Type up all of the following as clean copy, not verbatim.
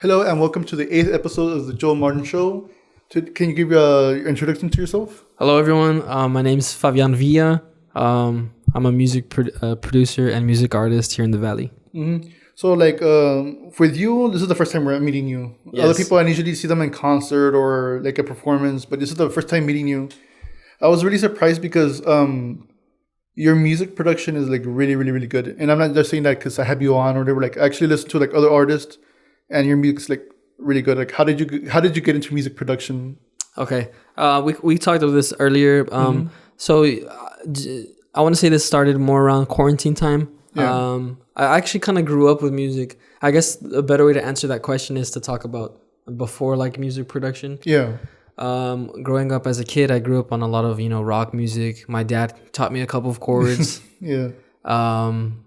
Hello and welcome to the eighth episode of the Joel Martin Show. Can you give your introduction to yourself? Hello, everyone. My name is Favian Villa. I'm a music producer and music artist here in the Valley. Mm-hmm. So, with you, this is the first time we're meeting you. Yes. Other people, I usually see them in concert or like a performance, but this is the first time meeting you. I was really surprised because your music production is like really, really, really good. And I'm not just saying that because I have you on or whatever. Like, I actually listen to like other artists, and your music's like really good. Like, how did you get into music production? Okay. We talked about this earlier. So I want to say this started more around quarantine time. Yeah. I actually kind of grew up with music. I guess a better way to answer that question is to talk about before like music production. Yeah. Growing up as a kid, I grew up on a lot of, rock music. My dad taught me a couple of chords. Yeah. And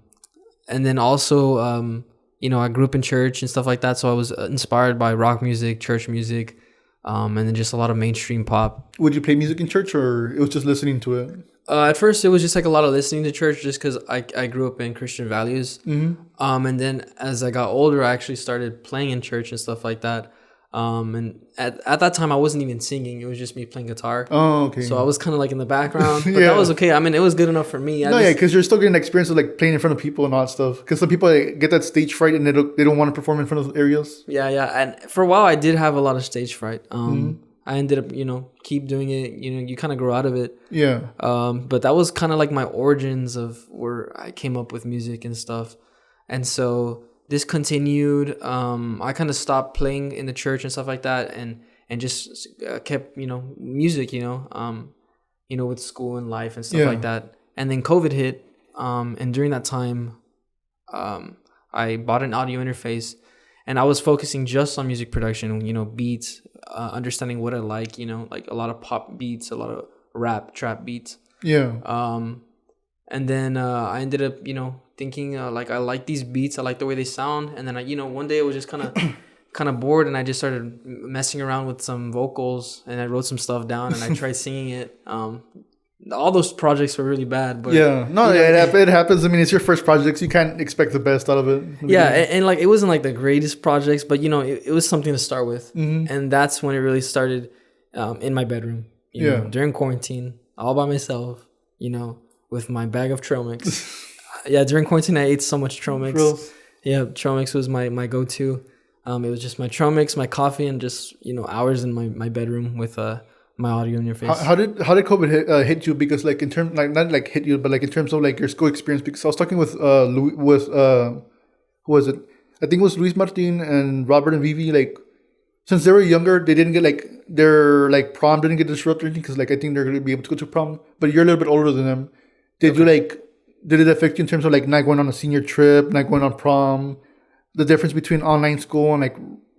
then also, I grew up in church and stuff like that. So I was inspired by rock music, church music, and then just a lot of mainstream pop. Would you play music in church or it was just listening to it? At first, it was just like a lot of listening to church just because I grew up in Christian values. Mm-hmm. And then as I got older, I actually started playing in church and stuff like that. And at that time, I wasn't even singing. It was just me playing guitar. Oh, okay. So I was kind of like in the background. But Yeah. that was okay. I mean, it was good enough for me. Because you're still getting experience of like playing in front of people and all that stuff. Because some people get that stage fright and they don't want to perform in front of those areas. Yeah. And for a while, I did have a lot of stage fright. I ended up, keep doing it. You kind of grow out of it. Yeah. But that was kind of like my origins of where I came up with music and stuff. And so this continued. I kind of stopped playing in the church and stuff like that, and just kept music, with school and life and stuff like that. And then COVID hit, and during that time, I bought an audio interface, and I was focusing just on music production, beats, understanding what I like, like a lot of pop beats, a lot of rap, trap beats. Yeah. And then I ended up, thinking I like these beats, I like the way they sound. And then one day I was just kind of bored, and I just started messing around with some vocals, and I wrote some stuff down, and I tried singing it. All those projects were really bad, but it happens. I mean, it's your first project, so you can't expect the best out of it. Yeah, and like it wasn't like the greatest projects, but it was something to start with. Mm-hmm. And that's when it really started in my bedroom. During quarantine, all by myself. With my bag of trail mix. Yeah, during quarantine, I ate so much trail mix. Gross. Yeah, trail mix was my go-to. It was just my trail mix, my coffee, and just hours in my bedroom with my audio interface. How did COVID hit you? Because like in terms not like hit you, but like in terms of like your school experience. Because I was talking with who was it? I think it was Luis Martin and Robert and Vivi. Like since they were younger, they didn't get like their like prom didn't get disrupted or anything, because like I think they're gonna be able to go to prom. But you're a little bit older than them. Did it affect you in terms of like not going on a senior trip, not going on prom? The difference between online school and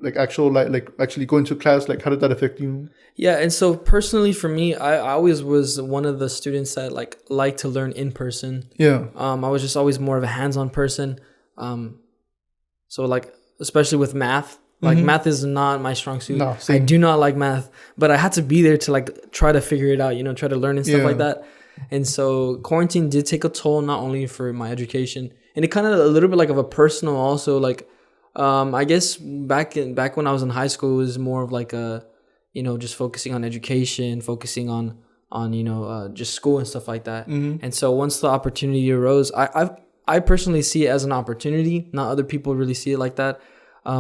like actually going to class, like how did that affect you? Yeah, and so personally for me, I always was one of the students that like to learn in person. Yeah. I was just always more of a hands-on person. So like especially with math, like math is not my strong suit. No, same. I do not like math, but I had to be there to like try to figure it out, try to learn and stuff like that. And so quarantine did take a toll, not only for my education, and it kind of a little bit like of a personal also, like I guess back when I was in high school, it was more of like a just focusing on education, focusing on just school and stuff like that. And so once the opportunity arose, I personally see it as an opportunity. Not other people really see it like that.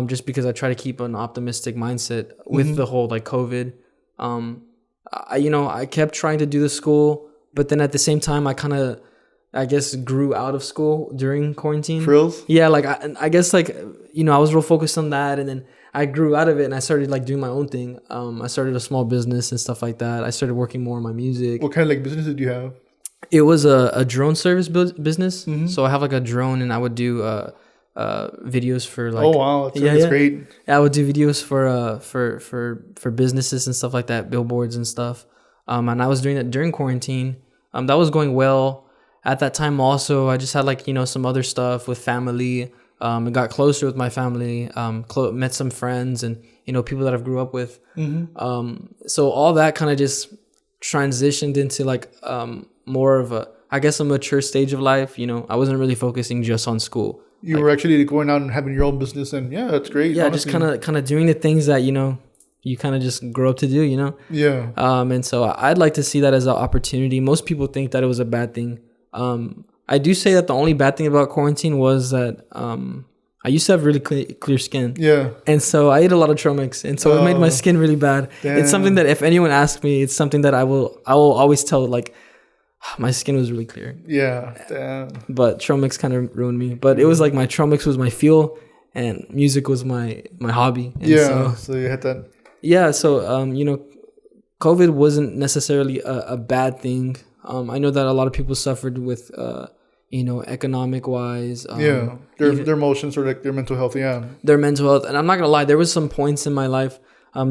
Just because I try to keep an optimistic mindset with the whole like COVID. I kept trying to do the school, but then at the same time, I guess grew out of school during quarantine. Frills? Yeah, like I guess like I was real focused on that, and then I grew out of it, and I started like doing my own thing. I started a small business and stuff like that. I started working more on my music. What kind of like business did you have? It was a drone service business. So I have like a drone, and I would do videos for like. Oh wow, that's great. Yeah, I would do videos for businesses and stuff like that, billboards and stuff. And I was doing that during quarantine. That was going well. At that time also, I just had like, some other stuff with family. I got closer with my family, met some friends and, people that I've grew up with. So all that kind of just transitioned into like more of a mature stage of life. I wasn't really focusing just on school. You were actually going out and having your own business, and yeah, that's great. Yeah, honestly. just kind of doing the things that you kind of just grow up to do. Yeah. And so I'd like to see that as an opportunity. Most people think that it was a bad thing. I do say that the only bad thing about quarantine was that I used to have really clear skin. Yeah. And so I ate a lot of trail mix, and so it made my skin really bad. Damn. It's something that if anyone asks me, it's something that I will always tell, like, my skin was really clear. Yeah. Damn. But trail mix kind of ruined me. But it was like my trail mix was my fuel, and music was my hobby. And so you had that. Yeah, so COVID wasn't necessarily a bad thing. I know that a lot of people suffered with economic wise. Their emotions or like their mental health. Yeah, their mental health. And I'm not gonna lie, there was some points in my life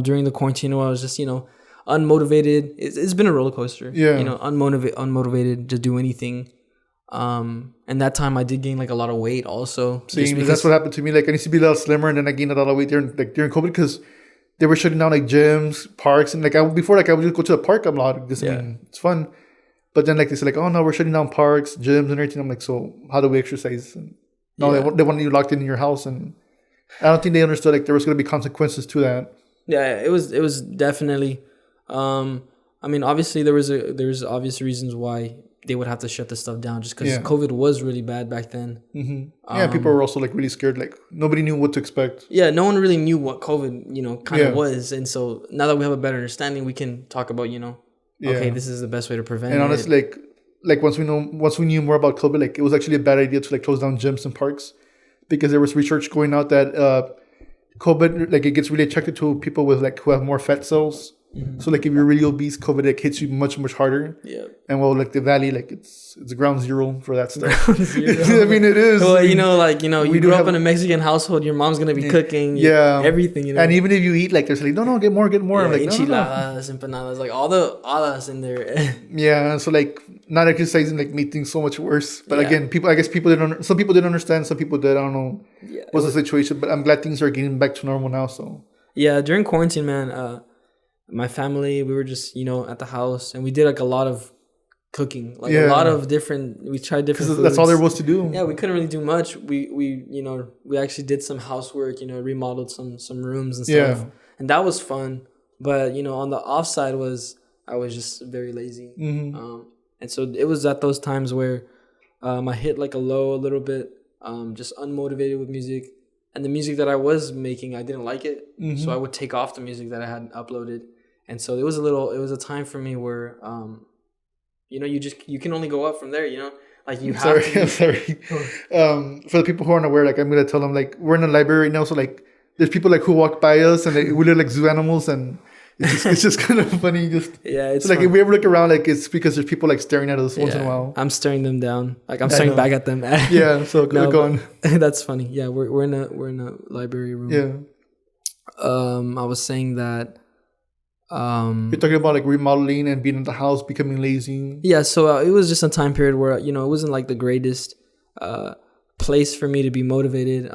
during the quarantine where I was just unmotivated. It's been a roller coaster. Yeah, unmotivated to do anything. And that time I did gain like a lot of weight also. See, that's what happened to me. Like I used to be a little slimmer, and then I gained a lot of weight during COVID because they were shutting down like gyms, parks, and I would just go to the park a lot. It's fun. But then, like, they said, like, oh, no, we're shutting down parks, gyms, and everything. I'm like, so how do we exercise? And they want you locked in your house. And I don't think they understood, like, there was going to be consequences to that. Yeah, it was definitely. I mean, obviously, there's obvious reasons why they would have to shut this stuff down just because COVID was really bad back then. Mm-hmm. Yeah, people were also, like, really scared. Like, nobody knew what to expect. Yeah, no one really knew what COVID, kind of was. And so now that we have a better understanding, we can talk about, okay, this is the best way to prevent it. And honestly, like once we knew more about COVID, like it was actually a bad idea to like close down gyms and parks because there was research going out that COVID, like it gets really attracted to people with like who have more fat cells. Mm-hmm. So like if you're really obese, COVID like hits you much harder. Yeah. And well, like the valley, like it's ground zero for that stuff. I mean, it is. Well, you grew up in a Mexican household. Your mom's gonna be cooking. Everything. And even if you eat, like there's like no, get more. Yeah, I'm like enchiladas, empanadas, like all the alas in there. Yeah. So like not exercising like made things so much worse. But again, some people didn't understand. Some people did. I don't know what's the situation. But I'm glad things are getting back to normal now. So yeah, during quarantine, man. My family, we were just, at the house, and we did like a lot of cooking, like a lot of we tried different foods. That's all there was to do. Yeah, we couldn't really do much. We actually did some housework, remodeled some rooms and stuff. Yeah. And that was fun. But, on the offside I was just very lazy. Mm-hmm. And so it was at those times where I hit like a low a little bit, just unmotivated with music. And the music that I was making, I didn't like it. Mm-hmm. So I would take off the music that I had uploaded. And so it was a time for me where, you can only go up from there, like you have to. I'm sorry. For the people who aren't aware, like I'm going to tell them, like we're in a library right now. So like there's people like who walk by us and we look like zoo animals and it's just kind of funny. It's like if we ever look around, like it's because there's people like staring at us once in a while. I'm staring them down. Like I'm staring back at them. Yeah. So go on. That's funny. Yeah. We're in a library room. Yeah. I was saying that. You're talking about like remodeling and being in the house, becoming lazy. Yeah, so it was just a time period where it wasn't like the greatest place for me to be motivated.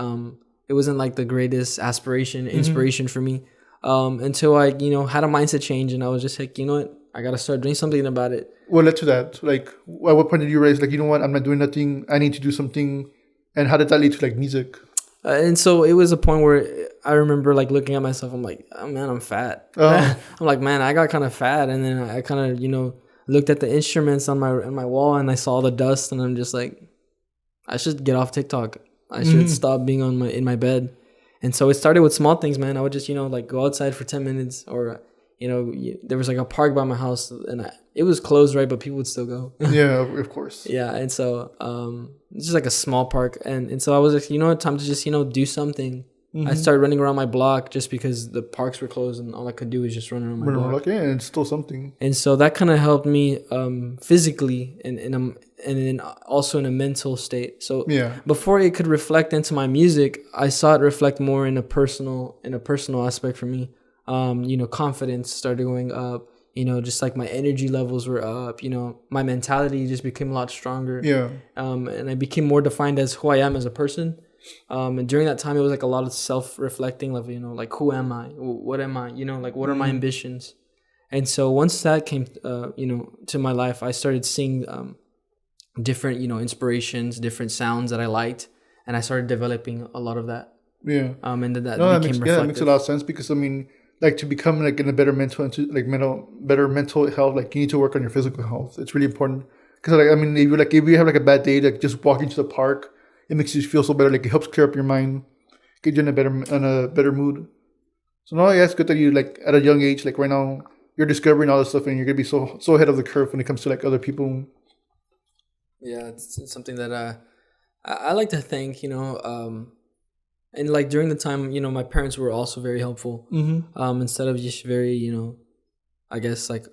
It wasn't like the greatest inspiration for me. Until I had a mindset change and I was just like, what, I gotta start doing something about it. What led to that? Like, at what point did you realize like, what, I'm not doing nothing. I need to do something. And how did that lead to like music? And so it was a point where I remember like looking at myself. I'm like, oh man, I'm fat. I'm like, man, I got kind of fat. And then I kind of, looked at the instruments on my wall and I saw all the dust. And I'm just like, I should get off TikTok. I should stop being in my bed. And so it started with small things, man. I would just, like go outside for 10 minutes or, there was like a park by my house and it was closed, right? But people would still go. Yeah, of course. Yeah. And so it's just like a small park. And so I was like, time to just, do something. Mm-hmm. I started running around my block just because the parks were closed and all I could do was just run around my block. Yeah, and it's still something. And so that kind of helped me physically and then also in a mental state. So before it could reflect into my music, I saw it reflect more in a personal aspect for me. Confidence started going up, just like my energy levels were up, my mentality just became a lot stronger. Yeah. And I became more defined as who I am as a person. And during that time, it was like a lot of self-reflecting, like, like who am I? What am I? Like what are my ambitions? And so once that came, to my life, I started seeing different, inspirations, different sounds that I liked. and I started developing a lot of that. Yeah. And then that No, became that makes a reflective. lot of sense because I mean, like to become like in a better better mental health, like you need to work on your physical health. It's really important because like I mean, if you have like a bad day, like just walking to the park, it makes you feel so better. Like it helps clear up your mind, get you in a better mood. So no, yeah, it's good that you like at a young age, like right now, you're discovering all this stuff and you're gonna be so ahead of the curve when it comes to like other people. Yeah, it's something that I like to think, and like during the time, my parents were also very helpful. Instead of just very, I guess like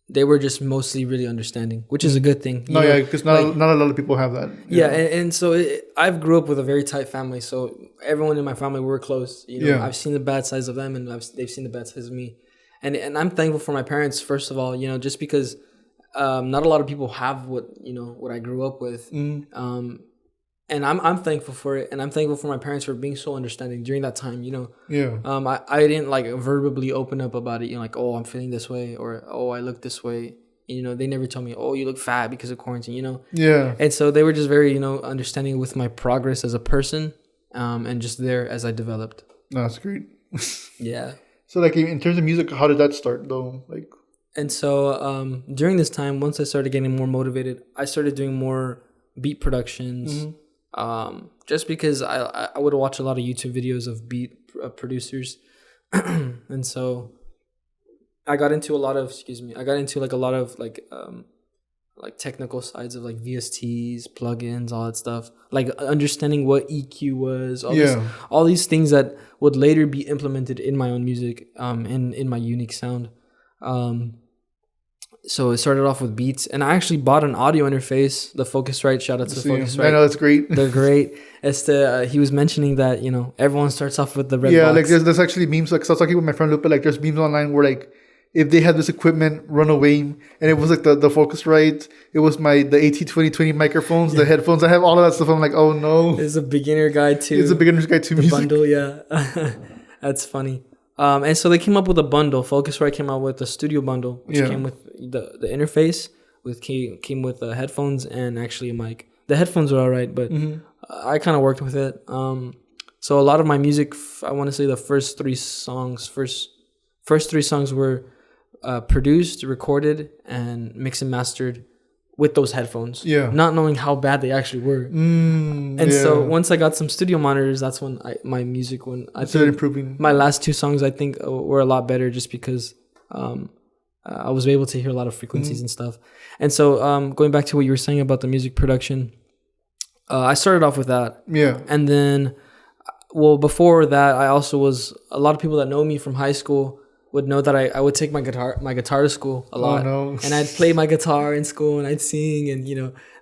they were just mostly really understanding, which is a good thing. No, yeah, because not a lot of people have that. Yeah, and so I've grew up with a very tight family, so everyone in my family were close. I've seen the bad sides of them, and they've seen the bad sides of me, and I'm thankful for my parents first of all. Just because not a lot of people have what I grew up with. And I'm thankful for it, and I'm thankful for my parents for being so understanding during that time. Yeah. I didn't like verbally open up about it. Like, oh, I'm feeling this way, or oh, I look this way. They never told me, oh, you look fat because of quarantine. Yeah. And so they were just very understanding with my progress as a person, and just there as I developed. No, that's great. Yeah. So like in terms of music, how did that start though? Like. And so during this time, once I started getting more motivated, I started doing more beat productions. Just because I would watch a lot of YouTube videos of beat producers, and so I got into a lot of like technical sides of like VSTs, plugins, all that stuff, like understanding what EQ was, all these things that would later be implemented in my own music, in my unique sound. So it started off with beats, and I actually bought an audio interface, the Focusrite. Shout out to Focusrite. I know, that's great. They're great. He was mentioning that everyone starts off with the red box. Yeah, like there's actually memes. Like, so I was talking with my friend Lupe. Like, there's memes online where like if they had this equipment run away, and it was like the Focusrite, it was the AT2020 microphones, the headphones. I have all of that stuff. I'm like, oh no. It's a beginner guide too. It's a beginner's guide to the music. Bundle, yeah. That's funny. And so they came up with a bundle. Focusrite came out with a studio bundle, which came with the interface, came with headphones and actually a mic. The headphones were all right, but I kind of worked with it. So a lot of my music, I want to say the first three songs were produced, recorded, and mixed and mastered with those headphones. Yeah. Not knowing how bad they actually were. So once I got some studio monitors, that's when my music started improving. My last two songs I think were a lot better just because I was able to hear a lot of frequencies and stuff. And so going back to what you were saying about the music production, I started off with that. Yeah. And then before that, I also was, a lot of people that know me from high school would know that I would take my guitar to school a lot. Oh, no. And I'd play my guitar in school and I'd sing, and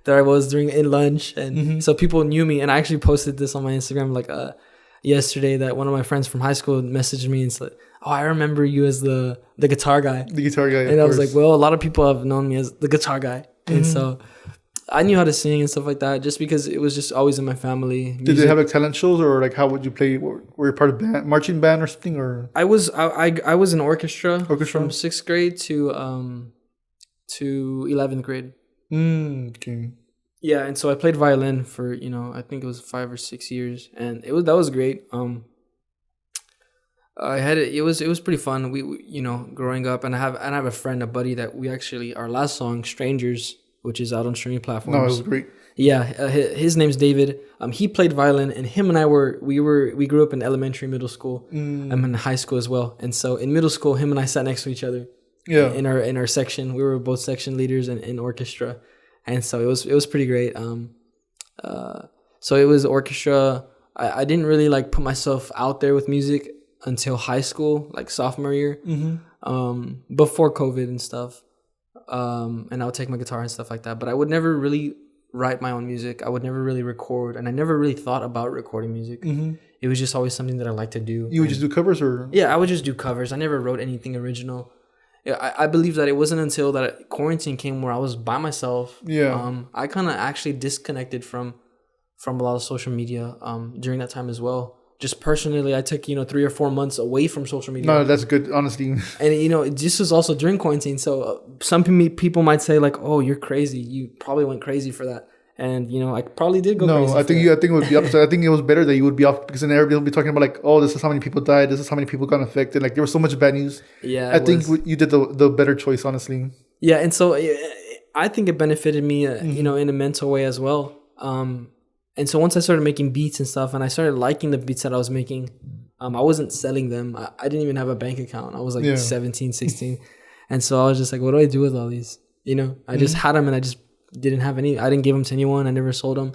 there I was in lunch, and so people knew me. And I actually posted this on my Instagram yesterday, that one of my friends from high school messaged me and said, oh, I remember you as the guitar guy. The guitar guy, and I was like, well, a lot of people have known me as the guitar guy. And so I knew how to sing and stuff like that just because it was just always in my family. Music. Did they have like talent shows, or like how would you play? Were you part of marching band or something? Or I was in orchestra from 6th grade to 11th grade. Okay. Yeah, and so I played violin for I think it was 5 or 6 years, and that was great. I had it. It was pretty fun. We growing up, and I have a friend, a buddy that we actually, our last song, Strangers, which is out on streaming platforms. No, it was great. Yeah, his name's David. He played violin, and him and I we grew up in elementary, middle school. I'm in high school as well, and so in middle school, him and I sat next to each other. Yeah. In our section, we were both section leaders in orchestra, and so it was pretty great. So it was orchestra. I didn't really like put myself out there with music until high school, like sophomore year, before COVID and stuff. And I would take my guitar and stuff like that. But I would never really write my own music. I would never really record. And I never really thought about recording music. It was just always something that I liked to do. You would just do covers, or? Yeah, I would just do covers. I never wrote anything original. I believe that it wasn't until that quarantine came where I was by myself. Yeah. I kind of actually disconnected from a lot of social media during that time as well. Just personally, I took 3 or 4 months away from social media. No, that's good, honestly. And this was also during quarantine, so some people might say like, "Oh, you're crazy. You probably went crazy for that." And I probably did go No, crazy. I think it would be opposite. I think it was better that you would be off because then everybody will be talking about like, oh, this is how many people died. This is how many people got infected. Like there was so much bad news. Yeah, I think you did the better choice, honestly. Yeah, and so I think it benefited me, in a mental way as well. And so once I started making beats and stuff, and I started liking the beats that I was making, I wasn't selling them. I didn't even have a bank account. I was like 17, 16. And so I was just like, what do I do with all these? I just had them and I just didn't have any. I didn't give them to anyone. I never sold them.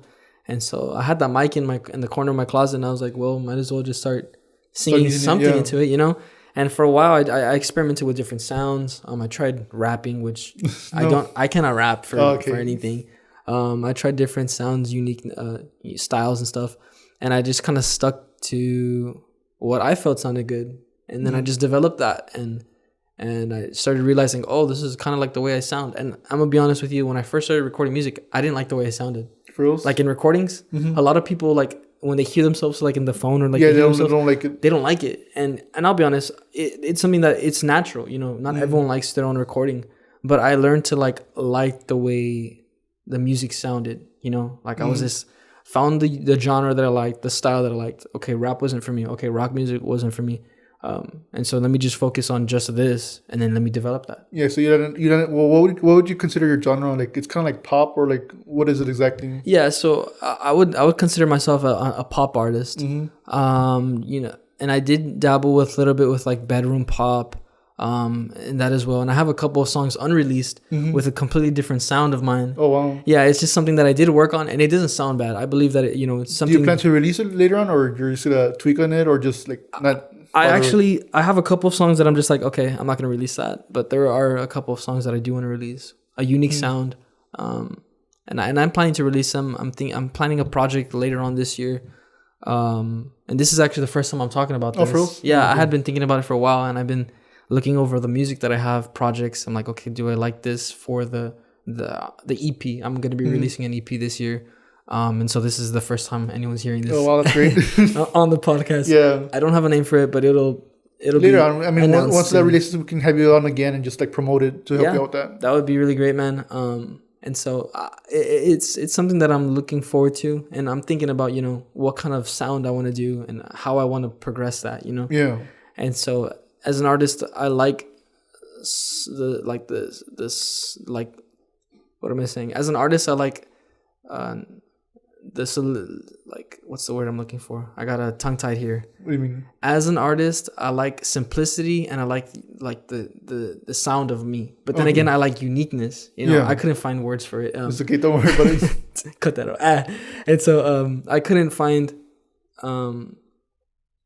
And so I had that mic in the corner of my closet, and I was like, well, might as well just start singing something into it, And for a while, I experimented with different sounds. I tried rapping, which I cannot rap for anything. I tried different sounds, unique styles and stuff, and I just kind of stuck to what I felt sounded good, and then I just developed that, and I started realizing, oh, this is kind of like the way I sound. And I'm gonna be honest with you, when I first started recording music, I didn't like the way I sounded. For real? Like in recordings, a lot of people like when they hear themselves like in the phone or like they don't like it. They don't like it, and I'll be honest, it's something that it's natural. Not everyone likes their own recording, but I learned to like the way the music sounded. I was just found the genre that I liked, the style that I liked. Okay, rap wasn't for me. Okay, rock music wasn't for me. And so let me just focus on just this, and then let me develop that. Yeah. So you didn't. Well, what would you consider your genre? Like it's kind of like pop, or like what is it exactly? Yeah. So I would consider myself a pop artist. And I did dabble with a little bit with like bedroom pop, and that as well. And I have a couple of songs unreleased with a completely different sound of mine. Oh wow. Yeah, it's just something that I did work on, and it doesn't sound bad. I believe that it's something. Do you plan to release it later on, or you're just gonna tweak on it, or just like not? I have a couple of songs that I'm just like, okay, I'm not gonna release that, but there are a couple of songs that I do want to release, a unique sound, and I'm planning to release them. I'm planning a project later on this year, and this is actually the first time I'm talking about this. Oh, for real? Yeah, I had been thinking about it for a while, and I've been looking over the music that I have, projects. I'm like, okay, do I like this for the EP? I'm gonna be releasing an EP this year. And so this is the first time anyone's hearing this. Oh wow, that's great. On the podcast. Yeah. I don't have a name for it, but it'll later be on. I mean, once that releases, we can have you on again and just like promote it to help you out with that. That would be really great, man. And so it's something that I'm looking forward to, and I'm thinking about what kind of sound I want to do and how I want to progress that. Yeah. And so as an artist, I like what am I saying? As an artist, I like this, like, what's the word I'm looking for? I got a tongue tied here. What do you mean? As an artist, I like simplicity, and I like the sound of me. But then again, I like uniqueness. I couldn't find words for it. It's okay, don't worry about it. Cut that out. And so I couldn't find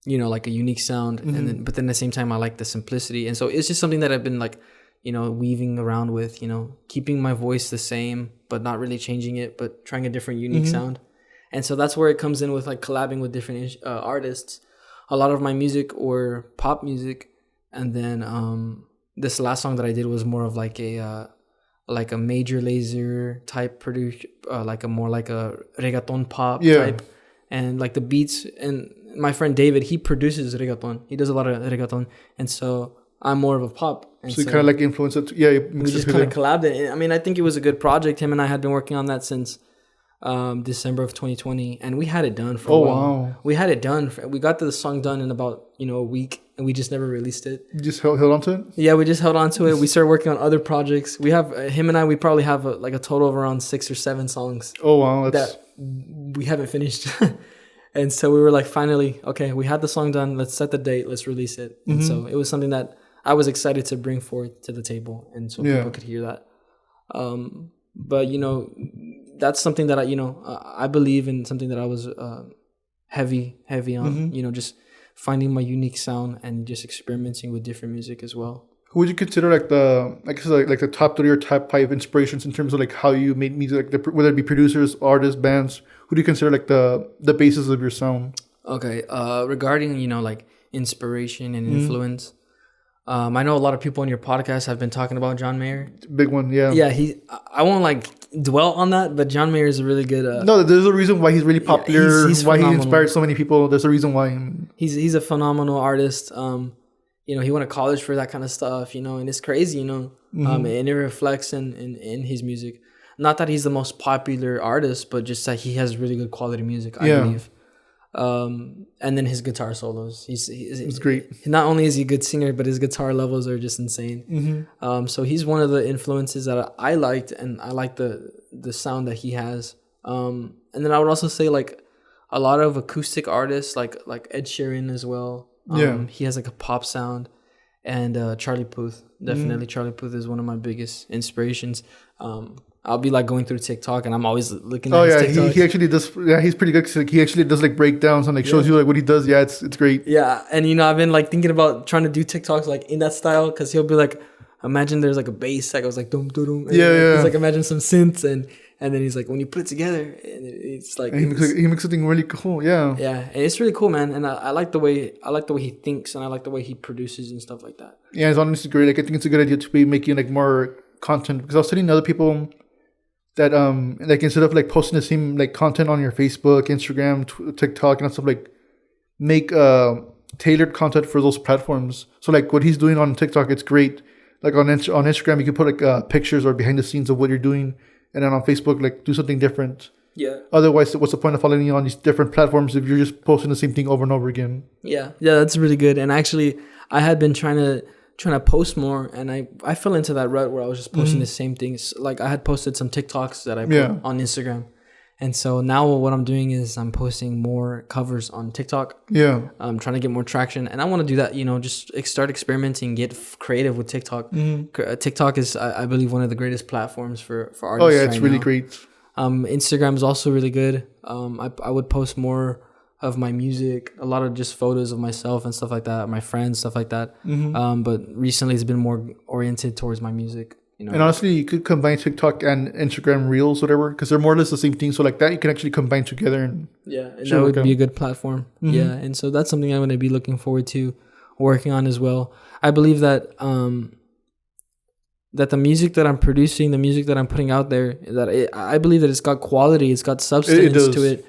like a unique sound, and then at the same time I like the simplicity. And so it's just something that I've been like weaving around with, keeping my voice the same but not really changing it, but trying a different unique sound. And so that's where it comes in with like collabing with different artists. A lot of my music or pop music, and then this last song that I did was more of like a Major Lazer type produce, like a reggaeton pop type, and like the beats. And my friend David, he produces reggaeton. He does a lot of reggaeton, and so I'm more of a pop. And so you kind of like influence it. Yeah, we just kind of collabed it. I mean, I think it was a good project. Him and I had been working on that since December of 2020, and we had it done for a while. Wow. We had it done. We got the song done in about a week, and we just never released it. You just held on to it? Yeah, we just held on to it. We started working on other projects. We have him and I. We probably have a total of around 6 or 7 songs. Oh wow, that we haven't finished. And so we were like, finally, okay, we had the song done. Let's set the date. Let's release it. And so it was something that I was excited to bring forth to the table, and so people could hear that. But that's something that I believe in, something that I was heavy on. Just finding my unique sound and just experimenting with different music as well. Who would you consider like the top 3 or top 5 inspirations in terms of like how you made music, like whether it be producers, artists, bands? Who do you consider like the basis of your sound? Okay, regarding like inspiration and influence. I know a lot of people on your podcast have been talking about John Mayer. Big one, yeah. Yeah, I won't like dwell on that, but John Mayer is a really good. No, there's a reason why he's really popular. He's why phenomenal. He inspired so many people. There's a reason why. He's a phenomenal artist. He went to college for that kind of stuff. And it's crazy. And it reflects in his music. not that he's the most popular artist, but just that he has really good quality music, I believe. And then his guitar solos. He's great. Not only is he a good singer, but his guitar levels are just insane. So he's one of the influences that I liked, and I like the sound that he has. And then I would also say like a lot of acoustic artists, like Ed Sheeran as well. He has like a pop sound, and Charlie Puth. Definitely, Charlie Puth is one of my biggest inspirations. I'll be like going through TikTok, and I'm always looking at his TikToks. He actually does. Yeah, he's pretty good. 'Cause, like, he actually does like breakdowns and like shows you like what he does. Yeah, it's great. Yeah, and I've been like thinking about trying to do TikToks like in that style, because he'll be like, imagine there's like a bass that goes like dum dum dum. He's like, imagine some synths, and then he's like, when you put it together, and it's like he makes something really cool. Yeah, and it's really cool, man. And I like the way he thinks, and I like the way he produces and stuff like that. Yeah, it's honestly great. Like I think it's a good idea to be making like more content, because I was telling other people that like instead of like posting the same like content on your Facebook, Instagram, TikTok and stuff, like make tailored content for those platforms. So like what he's doing on TikTok, it's great. Like on Instagram, you can put like pictures or behind the scenes of what you're doing, and then on Facebook, like do something different. Yeah. Otherwise, what's the point of following you on these different platforms if you're just posting the same thing over and over again? Yeah, that's really good. And actually, I had been trying to post more, and I fell into that rut where I was just posting the same things. Like I had posted some TikToks that I put on Instagram, and so now what I'm doing is I'm posting more covers on TikTok. Yeah, I'm trying to get more traction, and I want to do that. Just start experimenting, get creative with TikTok. TikTok is, I believe, one of the greatest platforms for artists. Oh yeah, it's really great. Instagram is also really good. I would post more of my music, a lot of just photos of myself and stuff like that, my friends, stuff like that. But recently it's been more oriented towards my music. And honestly, you could combine TikTok and Instagram Reels, whatever, because they're more or less the same thing. So like that, you can actually combine together. And that would be a good platform. Yeah, and so that's something I'm going to be looking forward to working on as well. I believe that that the music that I'm producing, the music that I'm putting out there, I believe that it's got quality, it's got substance to it.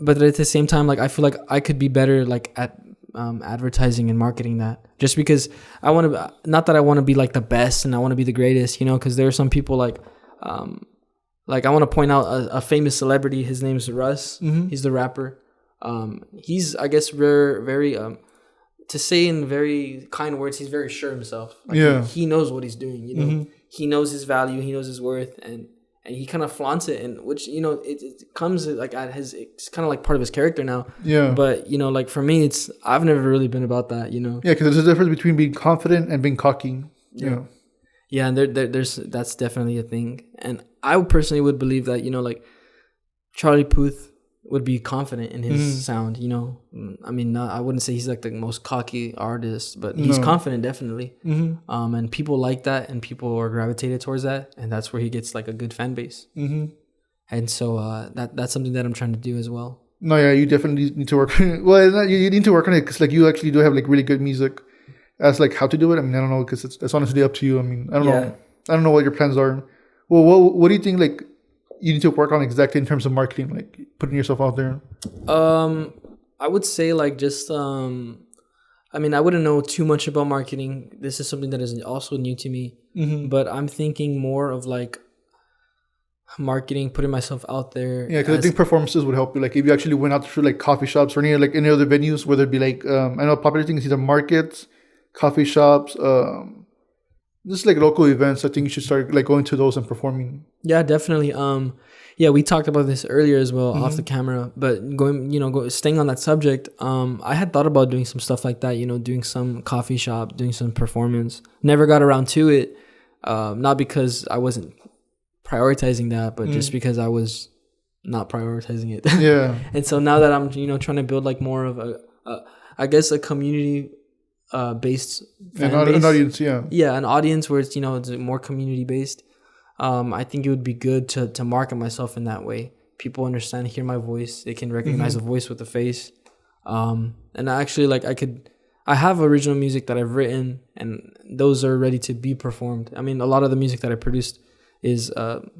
But at the same time, like I feel like I could be better like at advertising and marketing that. Just because I want to, not that I want to be like the best and I want to be the greatest, because there are some people like I want to point out a famous celebrity. His name's Russ. He's the rapper. He's, I guess, very to say in very kind words, he's very sure of himself. Like he knows what he's doing. He knows his value. He knows his worth, and he kind of flaunts it, and which it comes like at it's kind of like part of his character now. Yeah. But like for me, I've never really been about that. Yeah, because there's a difference between being confident and being cocky. Yeah. Yeah, and there's that's definitely a thing, and I personally would believe that like Charlie Puth would be confident in his sound. I mean, I wouldn't say he's like the most cocky artist, but he's confident definitely. And people like that, and people are gravitated towards that, and that's where he gets like a good fan base. And so that's something that I'm trying to do as well. No, yeah, you definitely need to work. Well, you need to work on it, because like you actually do have like really good music. As like how to do it, I mean, I don't know, because it's honestly up to you. I mean, I don't know what your plans are. Well, what do you think like you need to work on exactly in terms of marketing, like putting yourself out there? I would say like just I mean, I wouldn't know too much about marketing. This is something that is also new to me. But I'm thinking more of like marketing, putting myself out there. Yeah, because I think performances would help you. Like if you actually went out to like coffee shops or any other venues, where there'd be like I know popular things, either markets, coffee shops, just like local events. I think you should start like going to those and performing. Yeah, definitely. Yeah, we talked about this earlier as well off the camera, but staying on that subject, I had thought about doing some stuff like that, doing some coffee shop, doing some performance. Never got around to it, not because I wasn't prioritizing that, but just because I was not prioritizing it. Yeah. And so now that I'm, trying to build like more of a community based an audience, an audience where it's it's more community based. I think it would be good to market myself in that way. People understand, hear my voice, they can recognize a voice with a face. And I actually I have original music that I've written, and those are ready to be performed. I mean, a lot of the music that I produced is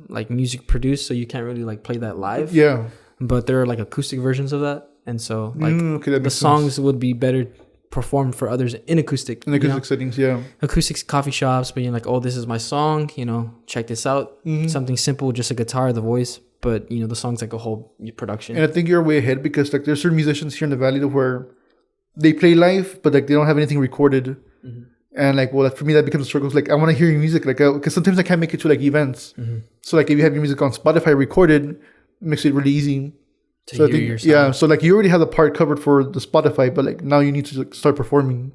like music produced, so you can't really like play that live. Yeah. But there are like acoustic versions of that, and so like the songs would be better perform for others in acoustic. In acoustic settings, yeah. Acoustic coffee shops, but you're like, oh, this is my song, you know, check this out. Something simple, just a guitar, the voice, but you know, the song's like a whole production. And I think you're way ahead because like there's certain musicians here in the valley where they play live, but like they don't have anything recorded. And like, well, for me, that becomes a struggle. It's like, I want to hear your music, like, because sometimes I can't make it to like events. So like, if you have your music on Spotify recorded, it makes it really easy. So I think, yeah, so like you already have the part covered for the Spotify, but like now you need to like, start performing.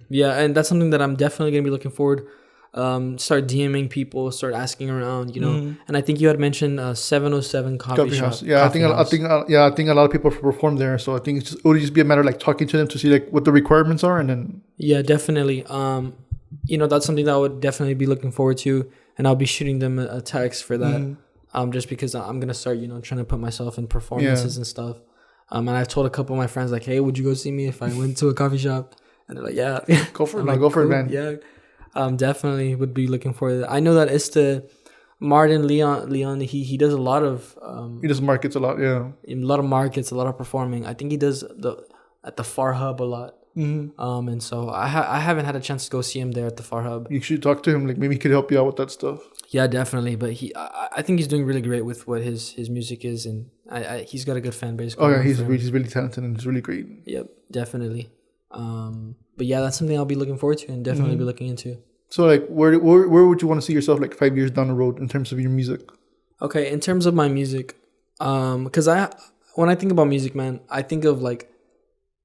Yeah, and that's something that I'm definitely gonna be looking forward. Start DMing people, start asking around, you know. And I think you had mentioned 707 coffee house. Yeah, I think a lot of people perform there. So I think it would just be a matter of like talking to them to see like what the requirements are, and then. Yeah, definitely. You know, that's something that I would definitely be looking forward to, and I'll be shooting them a text for that. Just because I'm gonna start, you know, trying to put myself in performances and stuff. And I've told a couple of my friends like, hey, would you go see me if I went to a coffee shop? And they're like, yeah, go for it, like, go for it, man. Yeah. Definitely would be looking for that. I know that Martin Leon, he does a lot of he does markets a lot, yeah. A lot of markets, a lot of performing. I think he does at the Pharr Hub a lot. And so I haven't had a chance to go see him there at the Pharr Hub. You should talk to him, like maybe he could help you out with that stuff. Yeah, definitely. But I think he's doing really great with what his music is, and he's got a good fan base. Oh yeah, he's really talented and he's really great. Yep, definitely. But yeah, that's something I'll be looking forward to and definitely be looking into. So like, where would you want to see yourself like 5 years down the road in terms of your music? Okay, in terms of my music, because when I think about music, man, I think of like,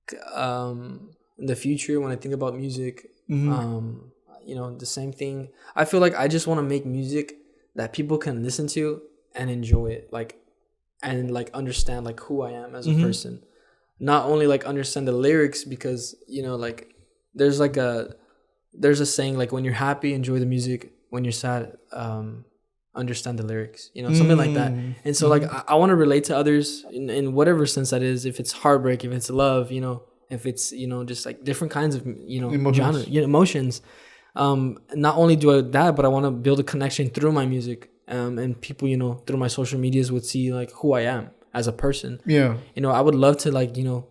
in the future when I think about music, you know, the same thing. I feel like I just want to make music that people can listen to and enjoy it, like, and like understand like who I am as a person. Not only like understand the lyrics, because you know, like there's a saying like, when you're happy, enjoy the music. When you're sad, understand the lyrics. You know, something like that. And so like I want to relate to others in whatever sense that is. If it's heartbreak, if it's love, you know, if it's, you know, just like different kinds of, you know, genre, you know, emotions. Not only do I that, but I want to build a connection through my music. And people, you know, through my social medias would see like who I am as a person. Yeah. You know, I would love to like, you know,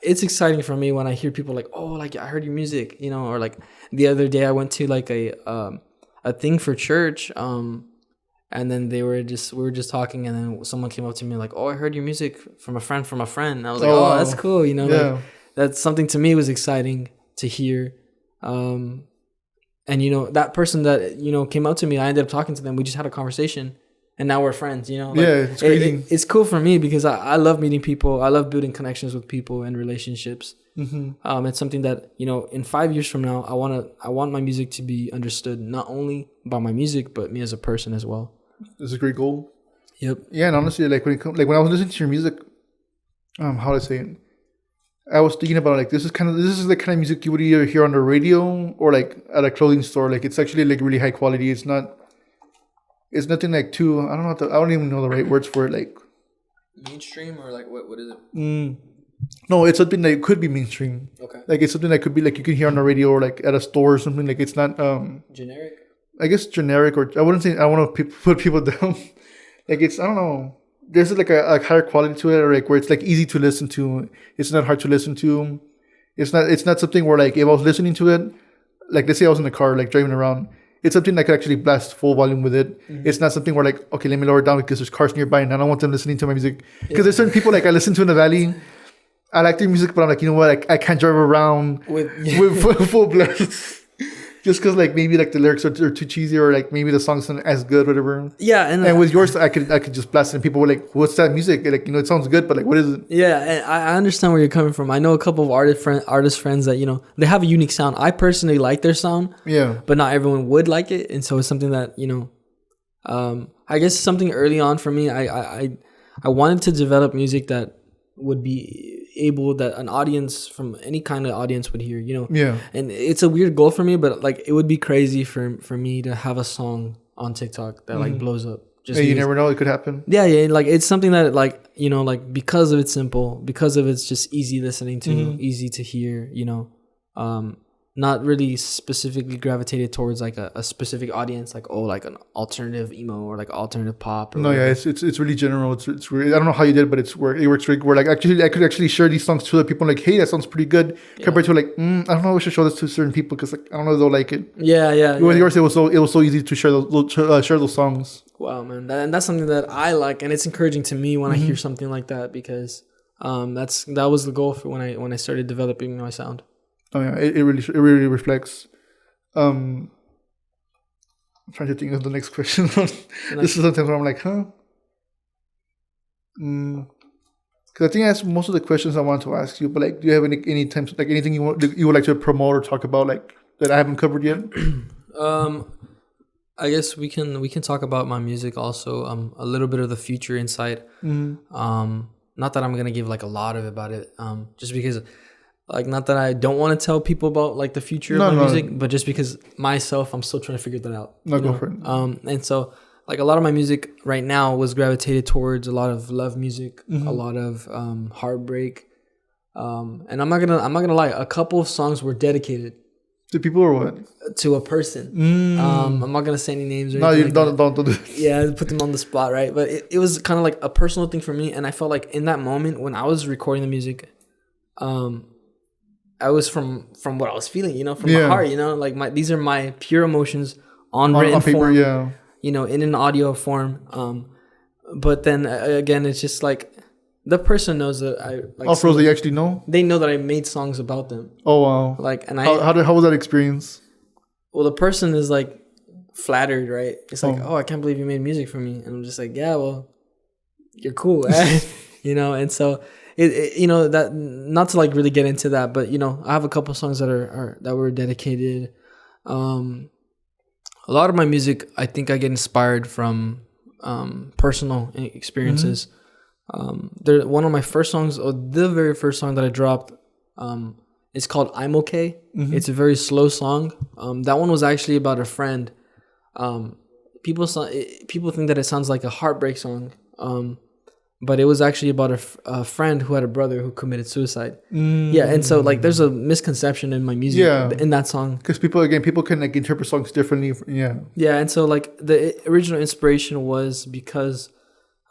it's exciting for me when I hear people like, oh, like I heard your music, you know, or like the other day I went to like a thing for church. And then we were just talking, and then someone came up to me like, oh, I heard your music from a friend. And I was like, oh, that's cool. You know, like, that's something to me was exciting to hear. And, you know, that person that, you know, came up to me, I ended up talking to them. We just had a conversation, and now we're friends, you know? Like, it's crazy. It's cool for me because I love meeting people. I love building connections with people and relationships. It's something that, you know, in 5 years from now, I want my music to be understood, not only by my music, but me as a person as well. That's a great goal. Yep. Yeah, and honestly, like when I was listening to your music, how do I say it? I was thinking about like this is the kind of music you would either hear on the radio or like at a clothing store. Like it's actually like really high quality. It's nothing like too, I don't even know the right words for it. Like mainstream, or like what is it? No, it's something that could be mainstream. Okay. Like it's something that could be like you can hear on the radio or like at a store or something. Like it's not generic. I guess generic, or I wouldn't say, I want to put people down. Like it's, I don't know. There's like a higher quality to it, or like where it's like easy to listen to. It's not hard to listen to. It's not something where like if I was listening to it, like let's say I was in the car like driving around, it's something I could actually blast full volume with it. It's not something where like, okay, let me lower it down because there's cars nearby and I don't want them listening to my music. Because there's certain people like I listen to in the valley. I like their music, but I'm like, you know what? I can't drive around with full blast. Just because like maybe like the lyrics are too cheesy, or like maybe the song's not as good, whatever. Yeah, and with yours, I could just blast it, and people were like, "What's that music?" Like, you know, it sounds good, but like, what is it? Yeah, and I understand where you're coming from. I know a couple of artist friends that, you know, they have a unique sound. I personally like their sound. Yeah, but not everyone would like it, and so it's something that, you know, I guess something early on for me. I wanted to develop music that would be able, that an audience from any kind of audience would hear, you know. Yeah. And it's a weird goal for me, but like it would be crazy for me to have a song on TikTok that like blows up. Just you never know, it could happen. Yeah, like it's something that like, you know, like because of it's simple, because of it's just easy listening to, easy to hear, you know. not really specifically gravitated towards like a specific audience, like like an alternative emo or like alternative pop. Or No, yeah, it's really general. It's really, I don't know how you did, but it works really. Where like actually I could actually share these songs to the people like, hey, that sounds pretty good. Compared to like, I don't know, we should show this to certain people because like I don't know if they'll like it. With yours, it was so easy to share those songs. Wow, man, and that's something that I like, and it's encouraging to me when I hear something like that because that was the goal for when I started developing my sound. Oh yeah, it really reflects. I'm trying to think of the next question. This is something where I'm like, huh? Because I think that's most of the questions I want to ask you. But like, do you have any times like anything you would like to promote or talk about like that I haven't covered yet? I guess we can talk about my music also. A little bit of the future insight. Not that I'm gonna give like a lot of about it. Just because. Like, not that I don't want to tell people about like the future of my music, but just because myself, I'm still trying to figure that out. Go for it. And so like a lot of my music right now was gravitated towards a lot of love music, a lot of heartbreak. And I'm not gonna lie, a couple of songs were dedicated to people or what? To a person. I'm not gonna say any names or anything. No, don't do it. Yeah, put them on the spot, right? But it was kind of like a personal thing for me, and I felt like in that moment when I was recording the music, I was from what I was feeling, from my heart, like these are my pure emotions on written paper, form, in an audio form. But then again, it's just like the person knows that I like. Also, they actually know. They know that I made songs about them. Oh wow! Like, and how was that experience? Well, the person is like flattered, right? It's like, oh, I can't believe you made music for me, and I'm just like, yeah, well, you're cool, and so. That not to like really get into that, but I have a couple songs that were dedicated. A lot of my music, I think I get inspired from personal experiences. One of my first songs, or the very first song that I dropped, is called "I'm Okay." It's a very slow song. That one was actually about a friend. People think that it sounds like a heartbreak song. But it was actually about a friend who had a brother who committed suicide. Yeah, and so like there's a misconception in my music in that song. Because people can like interpret songs differently. Yeah, and so like the original inspiration was because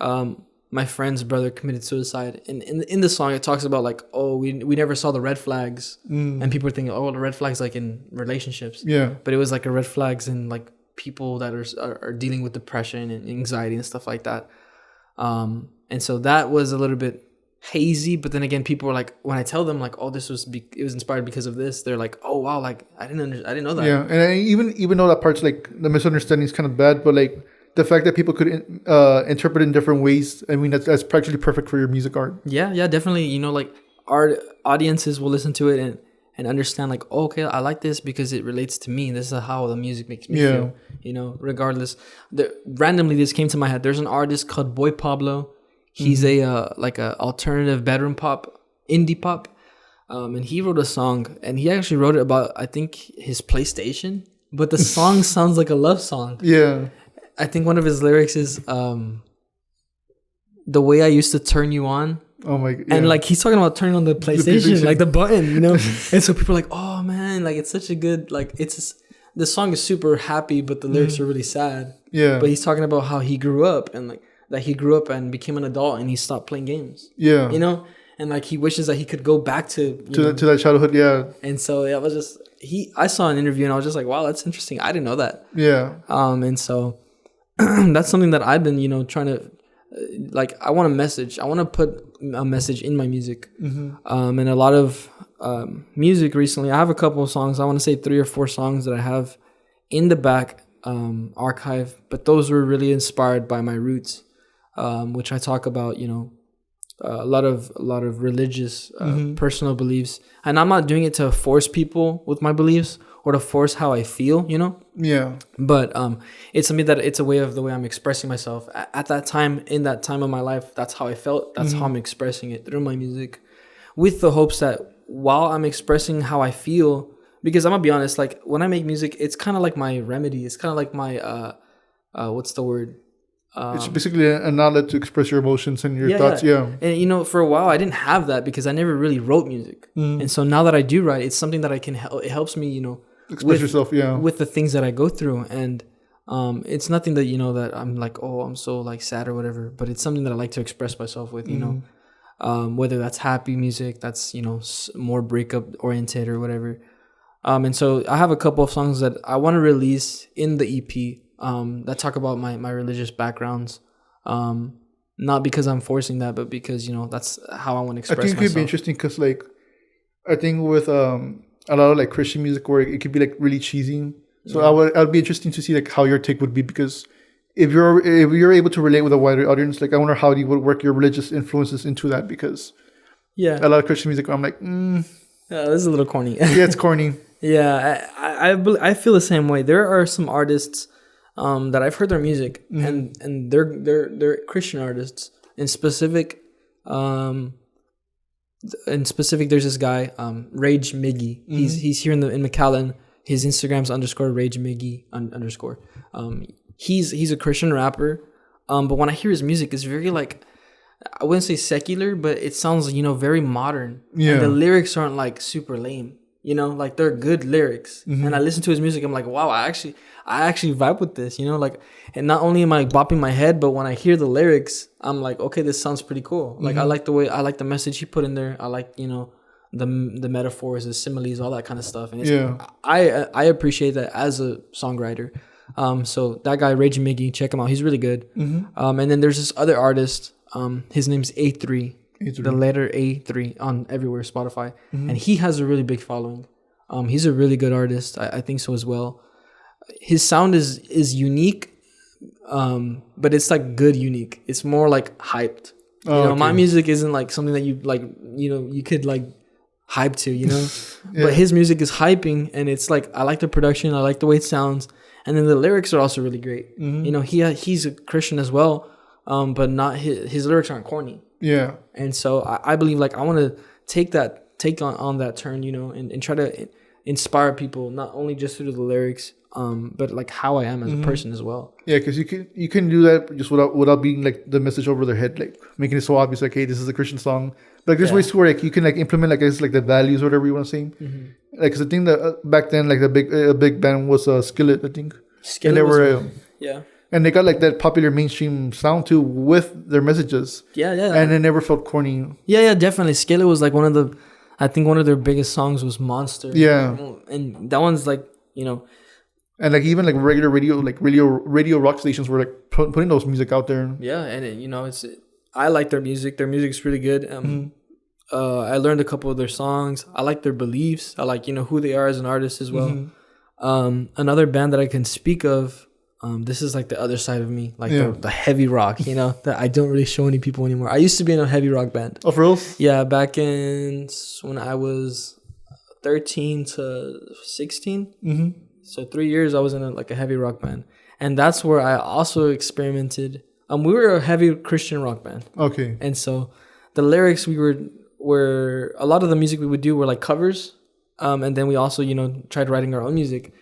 my friend's brother committed suicide. And in the song it talks about like, oh, we never saw the red flags. And people are thinking, oh, the red flags like in relationships. Yeah. But it was like a red flags in like people that are dealing with depression and anxiety and stuff like that. And so that was a little bit hazy, but then again, people were like, when I tell them like, oh, it was inspired because of this, they're like, oh wow, like I didn't know that. Yeah, and even though that part's like the misunderstanding is kind of bad, but like the fact that people could interpret it in different ways, I mean that's practically perfect for your music art. Yeah, definitely. Like our audiences will listen to it and understand like, oh, okay, I like this because it relates to me. This is how the music makes me feel. Regardless. Randomly, this came to my head. There's an artist called Boy Pablo. He's a alternative bedroom pop, indie pop, and he wrote a song, and he actually wrote it about, I think, his PlayStation, but the song sounds like a love song. Yeah, I think one of his lyrics is the way I used to turn you on. Oh my god! Yeah. And like he's talking about turning on the PlayStation, like the button, And so people are like, oh man, like it's such a good the song is super happy, but the lyrics are really sad. Yeah, but he's talking about how he grew up and like. That he grew up and became an adult and he stopped playing games. Yeah. And like he wishes that he could go back to that childhood, yeah. And so it was just I saw an interview and I was just like, wow, that's interesting. I didn't know that. Yeah. And so that's something that I've been, trying to like I want to put a message in my music. And a lot of music recently, I have a couple of songs, I want to say 3 or 4 songs that I have in the back archive, but those were really inspired by my roots. Which I talk about, a lot of religious, personal beliefs, and I'm not doing it to force people with my beliefs or to force how I feel, Yeah. But it's something that it's a way of the way I'm expressing myself at that time, in that time of my life. That's how I felt. That's how I'm expressing it through my music, with the hopes that while I'm expressing how I feel, because I'm gonna be honest, like when I make music, it's kind of like my remedy. It's kind of like my what's the word? It's basically an outlet to express your emotions and your thoughts. Yeah. And for a while I didn't have that because I never really wrote music. And so now that I do write, it's something that I can it helps me, Express yourself. Yeah. with the things that I go through. And it's nothing that that I'm like, oh, I'm so like sad or whatever, but it's something that I like to express myself with. Whether that's happy music, that's more breakup oriented or whatever. And so I have a couple of songs that I want to release in the EP that talk about my religious backgrounds. Not because I'm forcing that, but because that's how I want to express myself. I think it could be interesting because like I think with a lot of like Christian music where it could be like really cheesy. So I'd be interesting to see like how your take would be, because if you're able to relate with a wider audience, like I wonder how you would work your religious influences into that, because a lot of Christian music I'm like, this is a little corny. Yeah, it's corny. Yeah, I feel the same way. There are some artists that I've heard their music, and they're Christian artists. In specific, there's this guy, Rage Miggy. He's here in McAllen. His Instagram's _Rage Miggy _. He's a Christian rapper, but when I hear his music, it's very like, I wouldn't say secular, but it sounds very modern. Yeah, and the lyrics aren't like super lame. Like they're good lyrics. And I listen to his music, I'm like, wow, I actually vibe with this. Like, and not only am I bopping my head, but when I hear the lyrics, I'm like, okay, this sounds pretty cool. Like I like the message he put in there. I like the metaphors, the similes, all that kind of stuff. And I appreciate that as a songwriter. So that guy Rage Miggy, check him out. He's really good. And then there's this other artist. His name's A3. The letter A3 on everywhere, Spotify. And he has a really big following. He's a really good artist. I think so as well. His sound is unique, but it's like good unique. It's more like hyped. My music isn't like something that you like, you could like hype to, But his music is hyping, and it's like, I like the production, I like the way it sounds, and then the lyrics are also really great. He's a Christian as well, but not his lyrics aren't corny. Yeah. And so I believe like I want to take on that turn, and try to inspire people, not only just through the lyrics, but like how I am as a person as well. Yeah, because you can do that just without being like the message over their head, like making it so obvious, like, hey, this is a Christian song. But like there's ways to where like you can like implement like like the values or whatever you want to say. Like, cause I think that back then like a big band was Skillet, I think. Skillet and they got like that popular mainstream sound too with their messages. Yeah. And it never felt corny. Yeah, definitely. Skillet was like one of their biggest songs was Monster. Yeah. And that one's like, and like even like regular radio rock stations were like putting those music out there. Yeah, and I like their music. Their music's really good. I learned a couple of their songs. I like their beliefs. I like who they are as an artist as well. Another band that I can speak of. This is like the other side of me, like the heavy rock, that I don't really show any people anymore. I used to be in a heavy rock band. Oh, for real? Yeah, back in when I was 13 to 16. So 3 years I was in a heavy rock band, and that's where I also experimented. We were a heavy Christian rock band. Okay. And so the lyrics were a lot of the music we would do were like covers, and then we also tried writing our own music.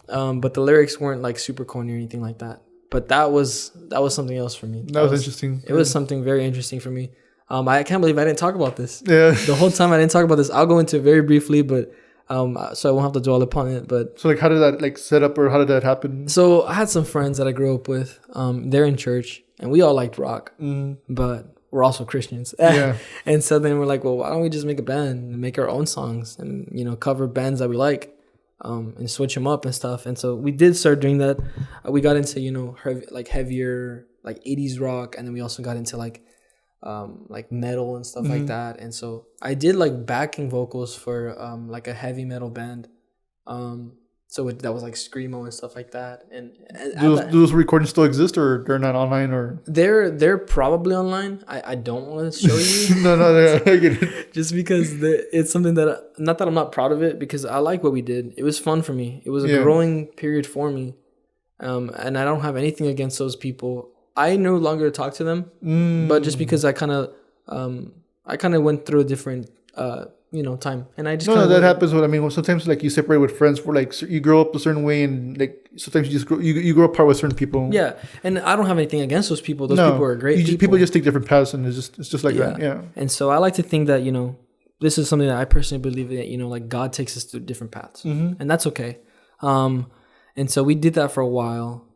But the lyrics weren't like super corny or anything like that. But that was something else for me. That was interesting. It was something very interesting for me. I can't believe I didn't talk about this. Yeah. The whole time I didn't talk about this. I'll go into it very briefly, but so I won't have to dwell upon it. But so like, how did that like set up, or how did that happen? So I had some friends that I grew up with. They're in church, and we all liked rock, but we're also Christians. Yeah. And so then we're like, well, why don't we just make a band and make our own songs and cover bands that we like. And switch them up and stuff. And so we did start doing that. We got into, heavier, like 80s rock. And then we also got into like metal and stuff like that. And so I did like backing vocals for like a heavy metal band. So that was like screamo and stuff like that. And do those recordings still exist, or they're not online, or they're probably online. I don't want to show you. No, I get it. Just because it's something that not that I'm not proud of it, because I like what we did. It was fun for me. It was a growing period for me, and I don't have anything against those people. I no longer talk to them, but just because I kind of went through a different time. And I just No, that happens. What I mean, sometimes like you separate with friends for like you grow up a certain way, and like sometimes you grow apart with certain people. Yeah, and I don't have anything against those people. Those people are great. People just take different paths, and it's just like that. Yeah. And so I like to think that this is something that I personally believe that like God takes us through different paths, and that's okay. And so we did that for a while.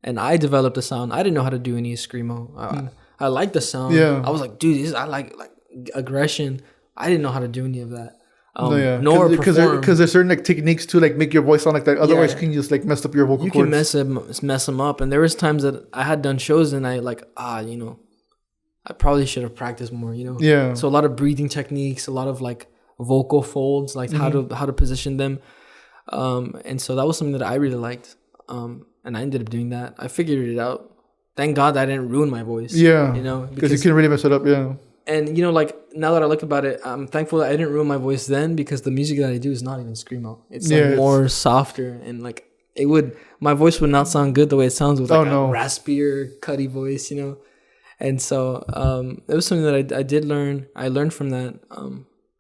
And I developed a sound. I didn't know how to do any screamo. I liked the sound. Yeah. I was like, dude, I like aggression. I didn't know how to do any of that. Nor perform. Because there's certain like techniques to like make your voice sound like that. Otherwise, you can just like mess up your vocal cords. You can mess them up. And there was times that I had done shows and I like, I probably should have practiced more, Yeah. So a lot of breathing techniques, a lot of like vocal folds, like how to position them. And so that was something that I really liked. And I ended up doing that. I figured it out. Thank God I didn't ruin my voice. Yeah. Because you can really mess it up. Yeah. And like now that I look about it, I'm thankful that I didn't ruin my voice then, because the music that I do is not even screamo. It's like more softer, and like my voice would not sound good the way it sounds with like a raspier, cutty voice, And so it was something that I did learn. I learned from that.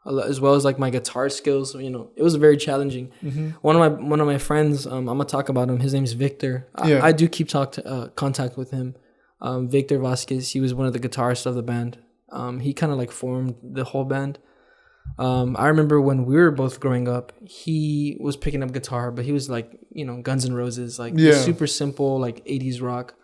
As well as like my guitar skills, it was very challenging. One of my friends, I'm gonna talk about him. His name's Victor. I do keep contact with him. Victor Vasquez. He was one of the guitarists of the band. He kind of like formed the whole band. I remember when we were both growing up, he was picking up guitar, but he was like Guns N' Roses, like super simple, like 80s rock.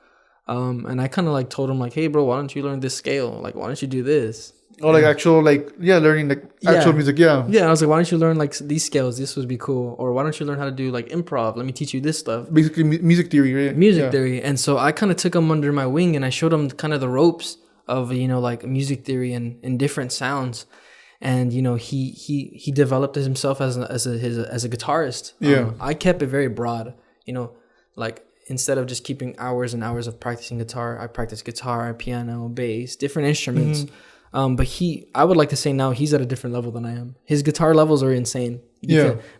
And I kind of like told him like, hey bro, why don't you learn this scale? Like, why don't you do this? Or like actual learning like actual music. Yeah. I was like, why don't you learn like these scales? This would be cool. Or why don't you learn how to do like improv? Let me teach you this stuff. Basically music theory, right? Music theory. And so I kind of took him under my wing and I showed him kind of the ropes of like music theory and different sounds. And he developed himself as a guitarist. Yeah. I kept it very broad. Like instead of just keeping hours and hours of practicing guitar, I practiced guitar, piano, bass, different instruments. But I would like to say now he's at a different level than I am. His guitar levels are insane.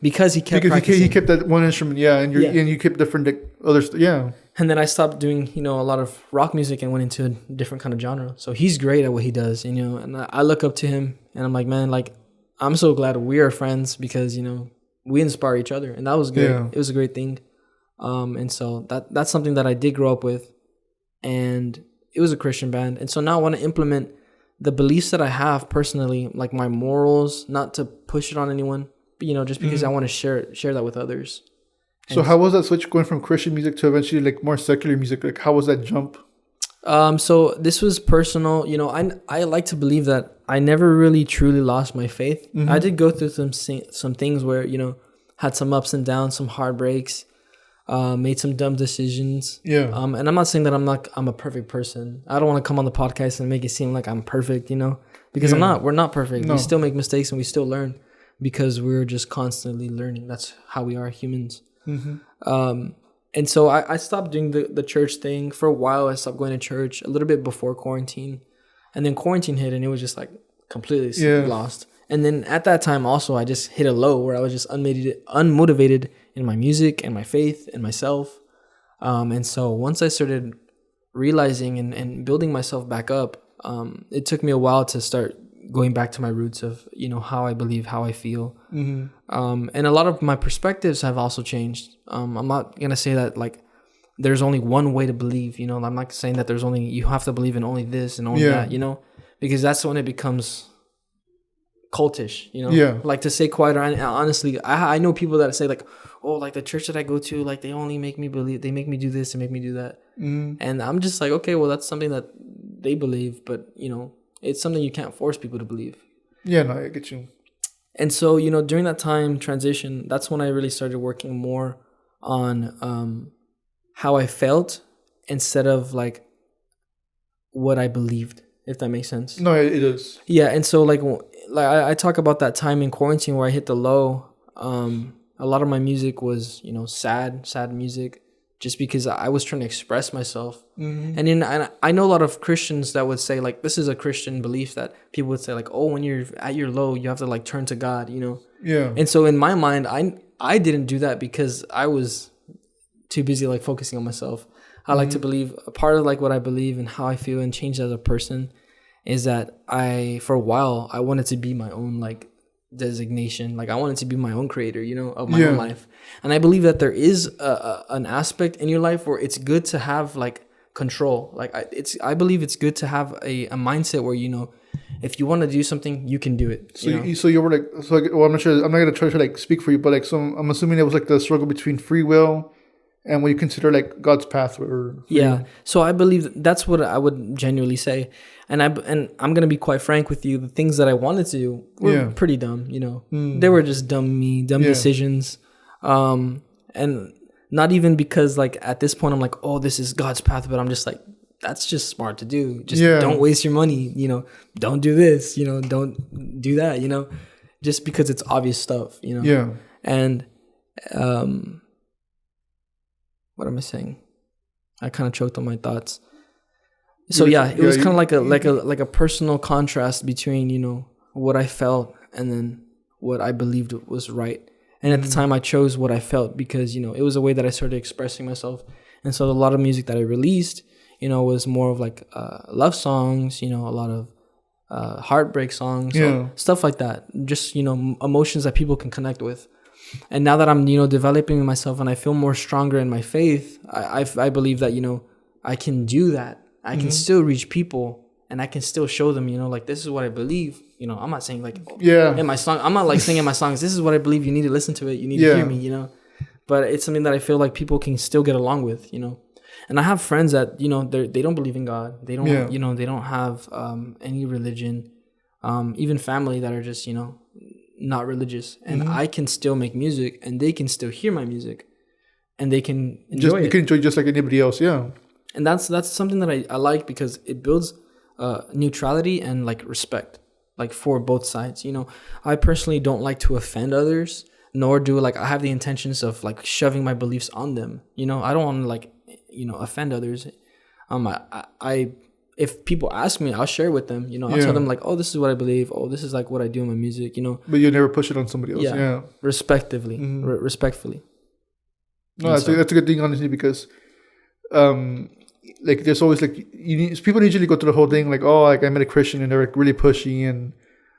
Because he kept practicing. He kept that one instrument, and you kept different others, And then I stopped doing, a lot of rock music and went into a different kind of genre. So he's great at what he does, and I look up to him and I'm like, man, like, I'm so glad we are friends because, we inspire each other. And that was good. Yeah. It was a great thing. And so that's something that I did grow up with, and it was a Christian band. And so now I want to implement the beliefs that I have personally, like my morals, not to push it on anyone, but, just because I want to share that with others. So how was that switch going from Christian music to eventually like more secular music? Like how was that jump? So this was personal. I like to believe that I never really truly lost my faith. I did go through some things where, had some ups and downs, some heartbreaks, made some dumb decisions. Yeah. And I'm not saying that I'm a perfect person. I don't want to come on the podcast and make it seem like I'm perfect, because I'm not. We're not perfect. No. We still make mistakes and we still learn because we're just constantly learning. That's how we are humans. And so I stopped doing the church thing for a while. I stopped going to church a little bit before quarantine, and then quarantine hit and it was just like completely lost. And then at that time also I just hit a low where I was just unmotivated in my music and my faith and myself. And so once I started realizing and building myself back up, it took me a while to start going back to my roots of, how I believe, how I feel. And a lot of my perspectives have also changed. I'm not going to say that like there's only one way to believe, I'm not saying that you have to believe in only this and only that, because that's when it becomes cultish, like to say quiet. Honestly, I know people that say like, oh, like the church that I go to, like they only make me believe, they make me do this and make me do that. And I'm just like, okay, well, that's something that they believe, but it's something you can't force people to believe. Yeah, no, I get you. And so, during that time transition, that's when I really started working more on how I felt instead of like what I believed, if that makes sense. No, it is. Yeah, and so like I talk about that time in quarantine where I hit the low. A lot of my music was, sad music, just because I was trying to express myself. And I know a lot of Christians that would say like, this is a Christian belief that people would say like, oh, when you're at your low, you have to like turn to God, Yeah. And so in my mind, I didn't do that because I was too busy like focusing on myself. I like to believe a part of like what I believe and how I feel and change as a person. is that for a while, I wanted to be my own like designation. Like I wanted to be my own creator, of my own life. And I believe that there is an aspect in your life where it's good to have like control. Like I believe it's good to have a mindset where, if you want to do something, you can do it. So you were well, I'm not sure. I'm not gonna try to like speak for you, but like, so I'm assuming it was like the struggle between free will and what you consider like God's path, or yeah. So I believe that's what I would genuinely say, and I'm gonna be quite frank with you. The things that I wanted to do were pretty dumb. They were just dumb decisions, and not even because like at this point I'm like, oh, this is God's path, but I'm just like, that's just smart to do. Just don't waste your money. Don't do this. Don't do that. Just because it's obvious stuff. Yeah. And what am I saying? I kind of choked on my thoughts. So it was kind of like a personal contrast between what I felt and then what I believed was right. And at the time, I chose what I felt because it was a way that I started expressing myself. And so a lot of music that I released, was more of like love songs. A lot of heartbreak songs, stuff like that. Just emotions that people can connect with. And now that I'm, developing myself and I feel more stronger in my faith, I believe that, I can do that. I can still reach people and I can still show them, like, this is what I believe. I'm not saying like, in my song, I'm not like singing my songs. This is what I believe. You need to listen to it. You need to hear me, but it's something that I feel like people can still get along with, And I have friends that, they don't believe in God. They don't, they don't have any religion, even family that are just, not religious, and I can still make music and they can still hear my music and they can enjoy it. You can enjoy just like anybody else. And that's something that I like because it builds neutrality and like respect, like for both sides. I personally don't like to offend others, nor do like I have the intentions of like shoving my beliefs on them. I don't want to like, offend others. I if people ask me, I'll share with them. I'll tell them like, oh, this is what I believe. Oh, this is like what I do in my music. But you never push it on somebody else. Yeah. Respectively, respectfully. No, that's a good thing, honestly, because, like, there's always like people usually go through the whole thing like, oh, like I met a Christian and they're like really pushy and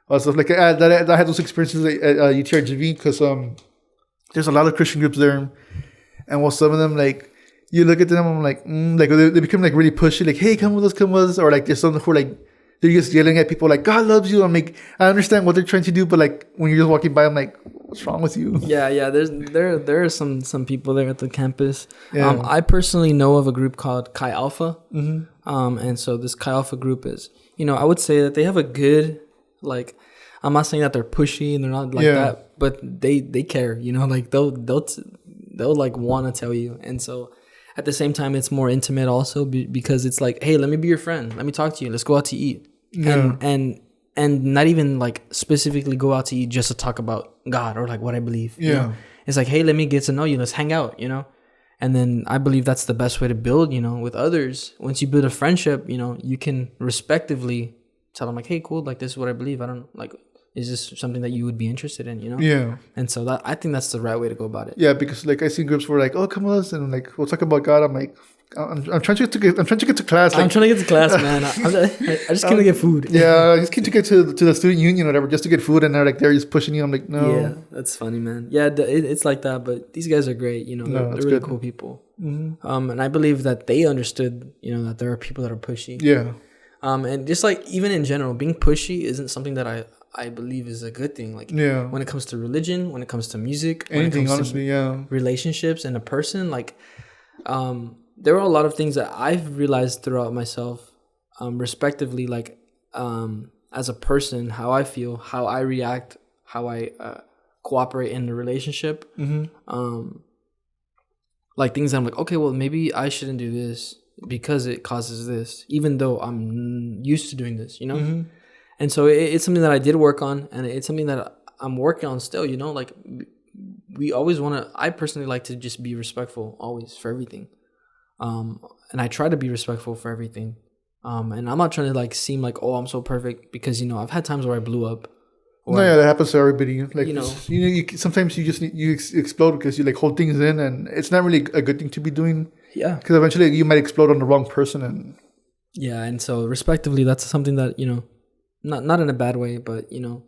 all stuff like that. I had those experiences at UTRGV because there's a lot of Christian groups there, and while some of them like. You look at them, I'm like, like they become like really pushy, like, hey, come with us, or like there's some who are like they're just yelling at people like God loves you. I'm like, I understand what they're trying to do, but like when you're just walking by, I'm like, what's wrong with you? Yeah. There are some people there at the campus. Yeah. I personally know of a group called Chi Alpha, and so this Chi Alpha group is, I would say that they have a good like. I'm not saying that they're pushy and they're not like that, but they care, like they'll like want to tell you, and so. At the same time, it's more intimate also because it's like, hey, let me be your friend. Let me talk to you. Let's go out to eat. Yeah. And not even like specifically go out to eat just to talk about God or like what I believe. Yeah. It's like, hey, let me get to know you. Let's hang out, And then I believe that's the best way to build, with others. Once you build a friendship, you can respectively tell them like, hey, cool. Like, this is what I believe. I don't like, is this something that you would be interested in, Yeah. And so I think that's the right way to go about it. Yeah, because like I see groups where like, oh, come with us and like we'll talk about God. I'm like, I'm trying to get to class. Like, I'm trying to get to class, man. I just came to get food. Yeah, I just came to get to the student union or whatever, just to get food, and they're just pushing you. I'm like, no. Yeah, that's funny, man. Yeah, it's like that, but these guys are great. They're really cool people. And I believe that they understood, that there are people that are pushy. Yeah. And just like even in general, being pushy isn't something that I believe is a good thing. Like, when it comes to religion, when it comes to music, anything, honestly, relationships and a person, like, there are a lot of things that I've realized throughout myself, respectively, like, as a person, how I feel, how I react, how I cooperate in the relationship. Like things that I'm like, okay, well, maybe I shouldn't do this because it causes this, even though I'm used to doing this, And so it's something that I did work on, and it's something that I'm working on still, like we always want to, I personally like to just be respectful always for everything. And I try to be respectful for everything. And I'm not trying to like seem like, oh, I'm so perfect, because, I've had times where I blew up. Or, no, yeah, that happens to everybody. Like, you sometimes you just you explode because you like hold things in, and it's not really a good thing to be doing. Yeah. Because eventually you might explode on the wrong person, and Yeah, and so respectively, that's something that, you know, not in a bad way, but, you know,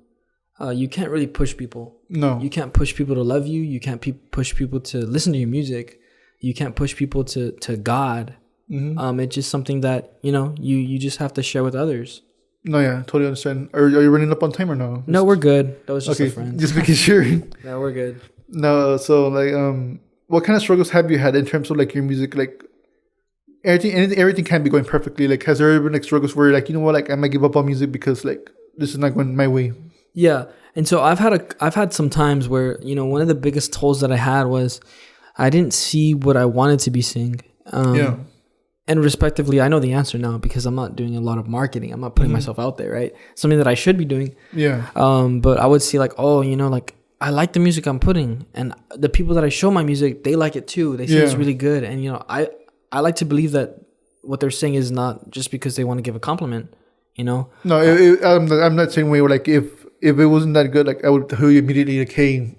you can't really push people. No. You can't push people to love you. You can't push people to listen to your music. You can't push people to God. It's just something that, you know, you just have to share with others. No, yeah, totally understand. Are you running up on time or no? No, we're good. That was just okay, a friend. just making sure. No, we're good. No, so like, what kind of struggles have you had in terms of like your music? Like, everything can't be going perfectly. Like, has there ever been like struggles where you're like, you know what, like I might give up on music because like this is not going my way? Yeah, and so I've had some times where, you know, one of the biggest tolls that I had was I didn't see what I wanted to be seeing. Yeah. And respectively, I know the answer now because I'm not doing a lot of marketing. I'm not putting myself out there, right? Something that I should be doing. Yeah. But I would see like, oh, you know, like I like the music I'm putting, and the people that I show my music, they like it too. They say it's really good, and you know, I like to believe that what they're saying is not just because they want to give a compliment, you know. No, I'm not saying way where like if it wasn't that good, like I would tell you immediately like, hey.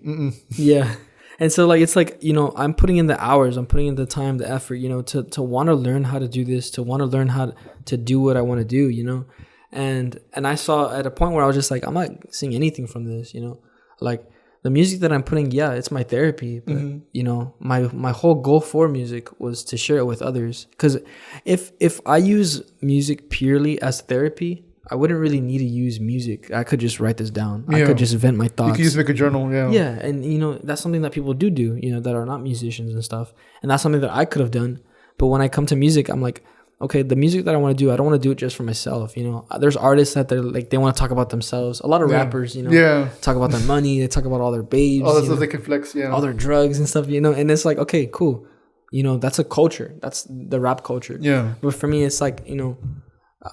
Yeah. And so like it's like, you know, I'm putting in the hours, I'm putting in the time, the effort, you know, to want to learn how to do this, to want to learn how to do what I want to do, you know. And I saw at a point where I was just like, I'm not seeing anything from this, you know. Like the music that I'm putting, yeah, it's my therapy, but you know, my whole goal for music was to share it with others. Because if I use music purely as therapy, I wouldn't really need to use music. I could just write this down. Yeah. I could just vent my thoughts. You could just make a journal, yeah. Yeah, and you know, that's something that people do, you know, that are not musicians and stuff. And that's something that I could have done. But when I come to music, I'm like, okay, the music that I want to do, I don't want to do it just for myself, you know. There's artists that they're like, they want to talk about themselves. A lot of rappers, you know, talk about their money. They talk about all their babes. All the stuff they can flex, yeah. All their drugs and stuff, you know. And it's like, okay, cool. You know, that's a culture. That's the rap culture. Yeah. But for me, it's like, you know,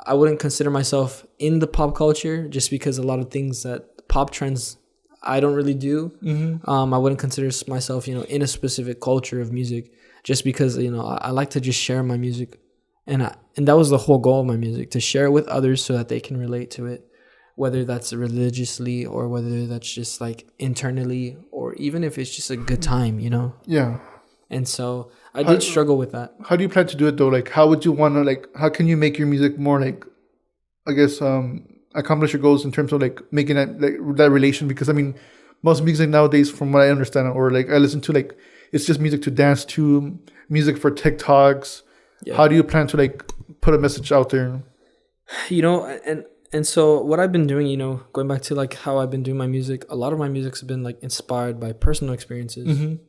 I wouldn't consider myself in the pop culture just because a lot of things that pop trends I don't really do. I wouldn't consider myself, you know, in a specific culture of music just because, you know, I like to just share my music. And that was the whole goal of my music, to share it with others so that they can relate to it, whether that's religiously or whether that's just like internally or even if it's just a good time, you know? Yeah. And so I did struggle with that. How do you plan to do it though? Like, how would you want to, like, how can you make your music more like, I guess, accomplish your goals in terms of like making that, like, that relation? Because I mean, most music nowadays, from what I understand, or like I listen to, like, it's just music to dance to, music for TikToks. Yeah. How do you plan to like put a message out there? You know, and so what I've been doing, you know, going back to like how I've been doing my music, a lot of my music's been like inspired by personal experiences.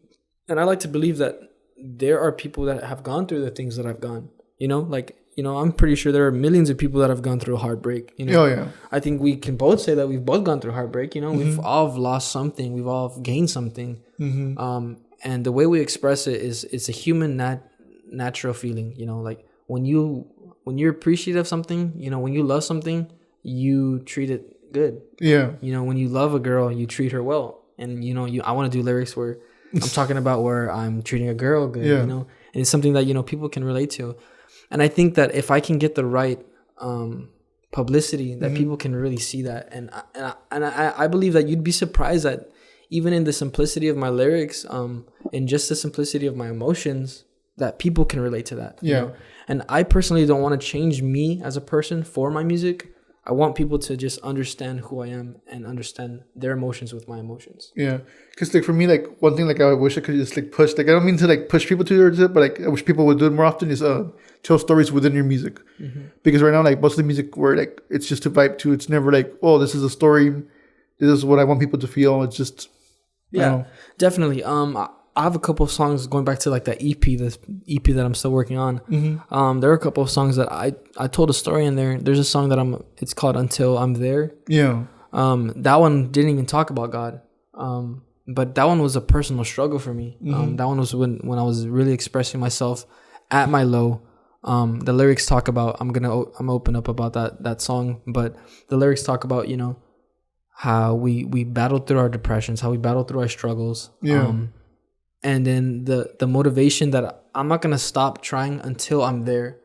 And I like to believe that there are people that have gone through the things that I've gone, you know, like, you know, I'm pretty sure there are millions of people that have gone through heartbreak, you know. Oh, yeah. I think we can both say that we've both gone through heartbreak, you know. We've all lost something. We've all gained something. And the way we express it is it's a human natural feeling, you know, like when you're appreciative of something, you know, when you love something, you treat it good. Yeah. You know, when you love a girl, you treat her well. And, you know, I want to do lyrics where I'm talking about where I'm treating a girl good, you know, and it's something that, you know, people can relate to. And I think that if I can get the right publicity, that people can really see that. And I believe that you'd be surprised that even in the simplicity of my lyrics, in just the simplicity of my emotions, that people can relate to that. Yeah. You know? And I personally don't want to change me as a person for my music. I want people to just understand who I am and understand their emotions with my emotions. Yeah. Because like for me, like one thing like I wish I could just like push, like I don't mean to like push people towards it, but like I wish people would do it more often is tell stories within your music. Because right now, like most of the music where like it's just to vibe to, it's never like, oh, this is a story. This is what I want people to feel. It's just, yeah, definitely. I have a couple of songs going back to like that the EP that I'm still working on. There are a couple of songs that I told a story in there. There's a song that it's called Until I'm There. Yeah. That one didn't even talk about God. But that one was a personal struggle for me. That one was when I was really expressing myself at my low. The lyrics talk about, I'm open up about that song, but the lyrics talk about, you know, how we battled through our depressions, how we battled through our struggles. Yeah. And then the motivation that I'm not going to stop trying until I'm there.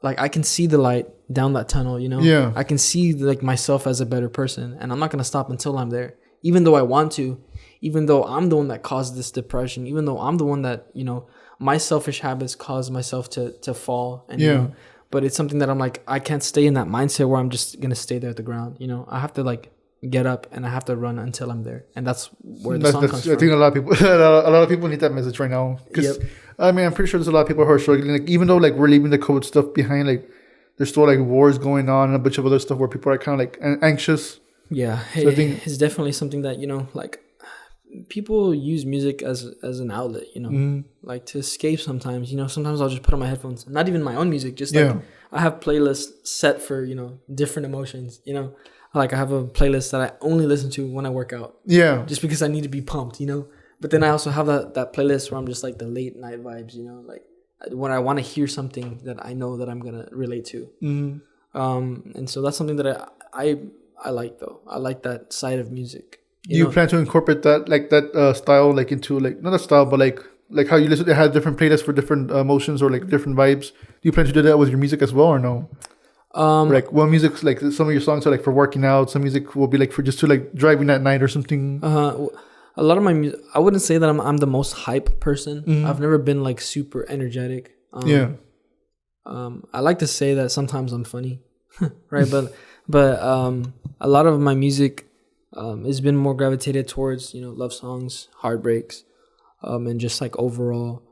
Like I can see the light down that tunnel, you know? Yeah. I can see like myself as a better person, and I'm not going to stop until I'm there. Even though I want to, even though I'm the one that caused this depression, even though I'm the one that, you know, my selfish habits caused myself to fall. And, you know, but it's something that I'm like, I can't stay in that mindset where I'm just gonna stay there at the ground. You know, I have to like get up and I have to run until I'm there, and that's where the song comes from. I think a lot of people, a lot of people need that message right now. Because I mean, I'm pretty sure there's a lot of people who are struggling. Like even though like we're leaving the COVID stuff behind, like there's still like wars going on and a bunch of other stuff where people are kind of like anxious. Yeah, so I think it's definitely something that, you know, like people use music as an outlet, you know, like to escape sometimes. You know, sometimes I'll just put on my headphones, not even my own music, just like I have playlists set for, you know, different emotions, you know. Like I have a playlist that I only listen to when I work out. Yeah. Just because I need to be pumped, you know. But then I also have that playlist where I'm just like the late night vibes, you know, like when I want to hear something that I know that I'm gonna relate to. And so that's something that I like though. I like that side of music. Do you plan to incorporate that like that style like into like not a style but like how you listen? They have different playlists for different emotions or like different vibes. Do you plan to do that with your music as well or no? Like one music's like some of your songs are like for working out. Some music will be like for just to like driving at night or something. A lot of my music, I wouldn't say that I'm the most hype person. I've never been like super energetic. I like to say that sometimes I'm funny, right? But a lot of my music has been more gravitated towards, you know, love songs, heartbreaks, and just like overall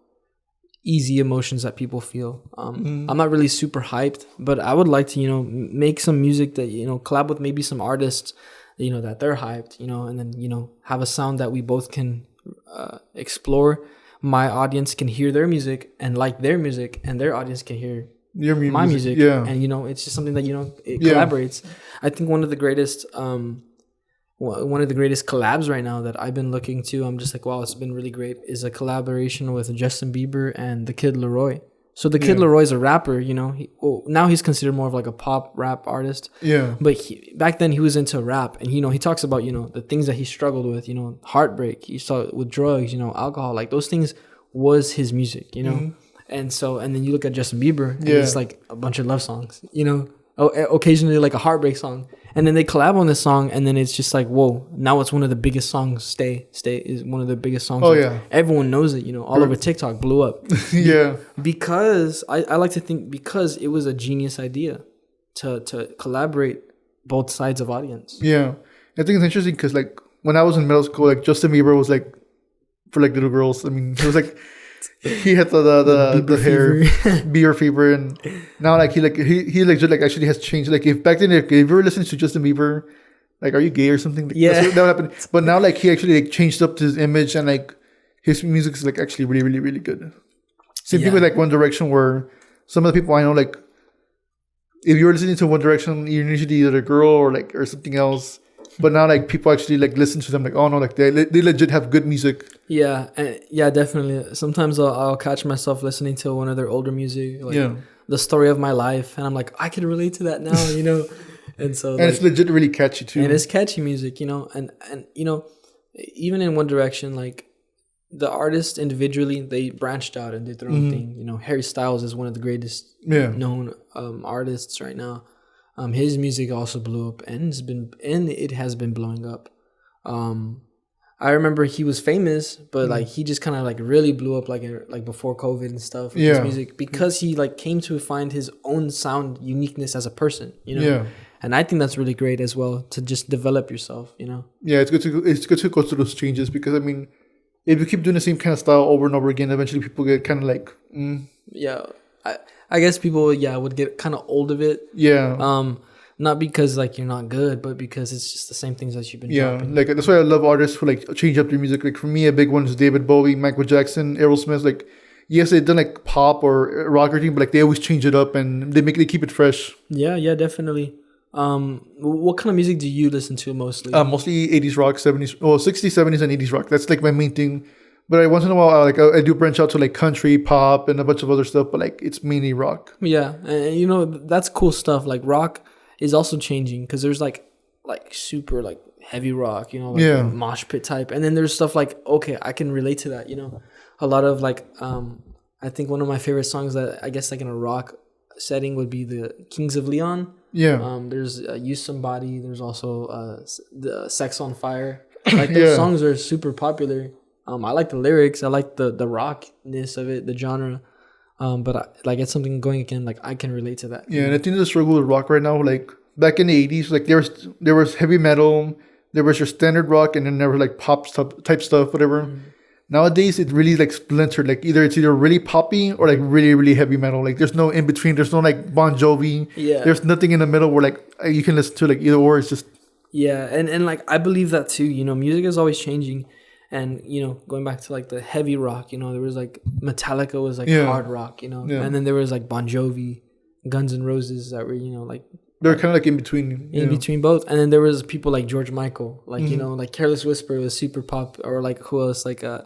easy emotions that people feel. I'm not really super hyped, but I would like to, you know, make some music that, you know, collab with maybe some artists, you know, that they're hyped, you know, and then, you know, have a sound that we both can explore. My audience can hear their music and like their music, and their audience can hear my music. And, you know, it's just something that, you know, it collaborates. I think one of the greatest collabs right now that I've been looking to, I'm just like, wow, it's been really great, is a collaboration with Justin Bieber and the Kid Laroi. So the Kid Laroi is a rapper, you know. Now he's considered more of like a pop rap artist. Yeah. But back then he was into rap, and, you know, he talks about, you know, the things that he struggled with, you know, heartbreak. He saw with drugs, you know, alcohol, like those things was his music, you know. And then you look at Justin Bieber, and it's like a bunch of love songs, you know. Occasionally like a heartbreak song, and then they collab on this song, and then it's just like, whoa, now it's one of the biggest songs. Stay is one of the biggest songs. Everyone knows it, you know, all over TikTok, blew up. Because I like to think, because it was a genius idea to collaborate both sides of audience. I think it's interesting because like when I was in middle school, like Justin Bieber was like for like little girls. I mean, it was like he had the hair Bieber fever, and now like he legit like actually has changed. Like if back then if you were listening to Justin Bieber, like are you gay or something? Like, that would happen. But now like he actually like changed up his image, and like his music is like actually really really really good. Same thing with like One Direction, where some of the people I know, like if you were listening to One Direction, you're usually either a girl or something else. But now, like, people actually, like, listen to them, like, oh, no, like, they legit have good music. Yeah, definitely. Sometimes I'll catch myself listening to one of their older music, like, The Story of My Life, and I'm like, I can relate to that now, you know? And so... and like, it's legit really catchy, too. And it's catchy music, you know? And you know, even in One Direction, like, the artists individually, they branched out and did their own thing. You know, Harry Styles is one of the greatest known artists right now. His music also blew up, and it has been blowing up. I remember he was famous, but like he just kind of like really blew up like before COVID and stuff with his music, because he like came to find his own sound uniqueness as a person, you know. And I think that's really great as well, to just develop yourself, you know. It's good to go through those changes, because I mean, if you keep doing the same kind of style over and over again, eventually people get kind of like I guess people would get kind of old of it. Not because like you're not good, but because it's just the same things that you've been dropping. Like that's why I love artists who like change up their music. Like for me, a big one is David Bowie, Michael Jackson, Aerosmith. Like yes, they've done like pop or rock or anything, but like they always change it up and they keep it fresh. Yeah, definitely. What kind of music do you listen to mostly? Mostly 80s rock, 70s, 60s, 70s, and 80s rock. That's like my main thing. But once in a while, I do branch out to like country, pop, and a bunch of other stuff. But like it's mainly rock. Yeah, and you know that's cool stuff. Like rock is also changing, because there's like super like heavy rock, you know, like mosh pit type, and then there's stuff like, okay, I can relate to that. You know, a lot of like I think one of my favorite songs that I guess like in a rock setting would be the Kings of Leon. There's Use Somebody. There's also the Sex on Fire. Like those songs are super popular. I like the lyrics. I like the rockness of it, the genre. But like it's something going again. Like I can relate to that. Yeah, and I think the struggle with rock right now, like back in the 80s, like there was heavy metal, there was your standard rock, and then there was like pop stuff, type stuff, whatever. Nowadays, it really like splintered. Like it's either really poppy or like really really heavy metal. Like there's no in between. There's no like Bon Jovi. Yeah. There's nothing in the middle where like you can listen to like either or. It's just Yeah, and like I believe that too. You know, music is always changing, and you know, going back to like the heavy rock. You know, there was like Metallica was like hard rock. You know, and then there was like Bon Jovi, Guns N' Roses that were like they're kind of like in between. In between both, and then there was people like George Michael, like you know, like Careless Whisper was super pop, or like who else, like the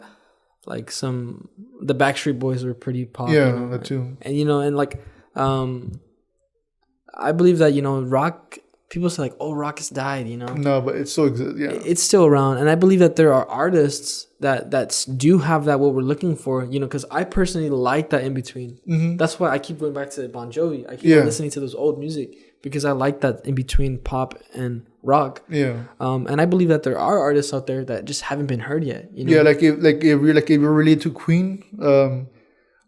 Backstreet Boys were pretty pop. Yeah, you know? that too. And you know, and like I believe that rock. People say like, "Oh, rock has died," you know. No, but it's still it's still around, and I believe that there are artists that do have that what we're looking for, you know. Because I personally like that in between. That's why I keep going back to Bon Jovi. I keep listening to those old music because I like that in between pop and rock. Yeah. And I believe that there are artists out there that just haven't been heard yet. You know? Yeah, if you're related to Queen,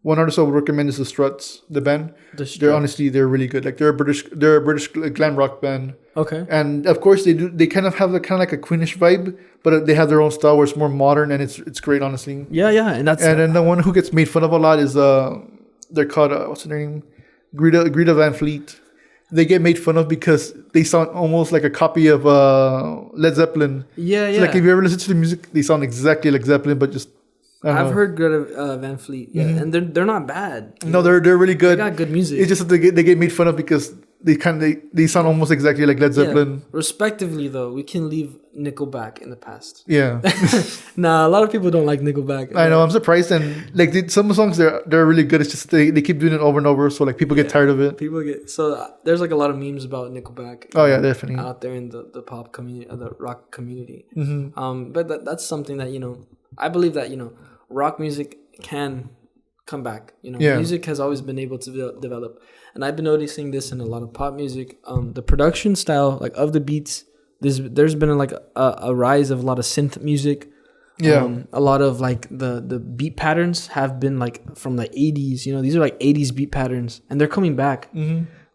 one artist I would recommend is the Struts, the band. They're really good. Like they're a British glam rock band. Okay. And of course they kind of have like a Queenish vibe, but they have their own style where it's more modern and it's great, honestly. Yeah, and then the one who gets made fun of a lot is they're called what's their name? Greta Van Fleet. They get made fun of because they sound almost like a copy of Led Zeppelin. Yeah. So like if you ever listen to the music, they sound exactly like Zeppelin, but just I've heard Greta Van Fleet, and they're not bad. No, they're really good. They got good music. It's just that they get made fun of because they sound almost exactly like Led Zeppelin. Yeah. Respectively, though, we can leave Nickelback in the past. Yeah. Nah, a lot of people don't like Nickelback. I know. I'm surprised, and like some songs they're really good. It's just they keep doing it over and over, so like people get tired of it. There's like a lot of memes about Nickelback. Oh yeah, definitely out there in the pop community, the rock community. But that's something that I believe that rock music can come back. Music has always been able to develop, and I've been noticing this in a lot of pop music. The production style, like of the beats, there's been like a rise of a lot of synth music. A lot of like the beat patterns have been like from the 80s. These are like 80s beat patterns, and they're coming back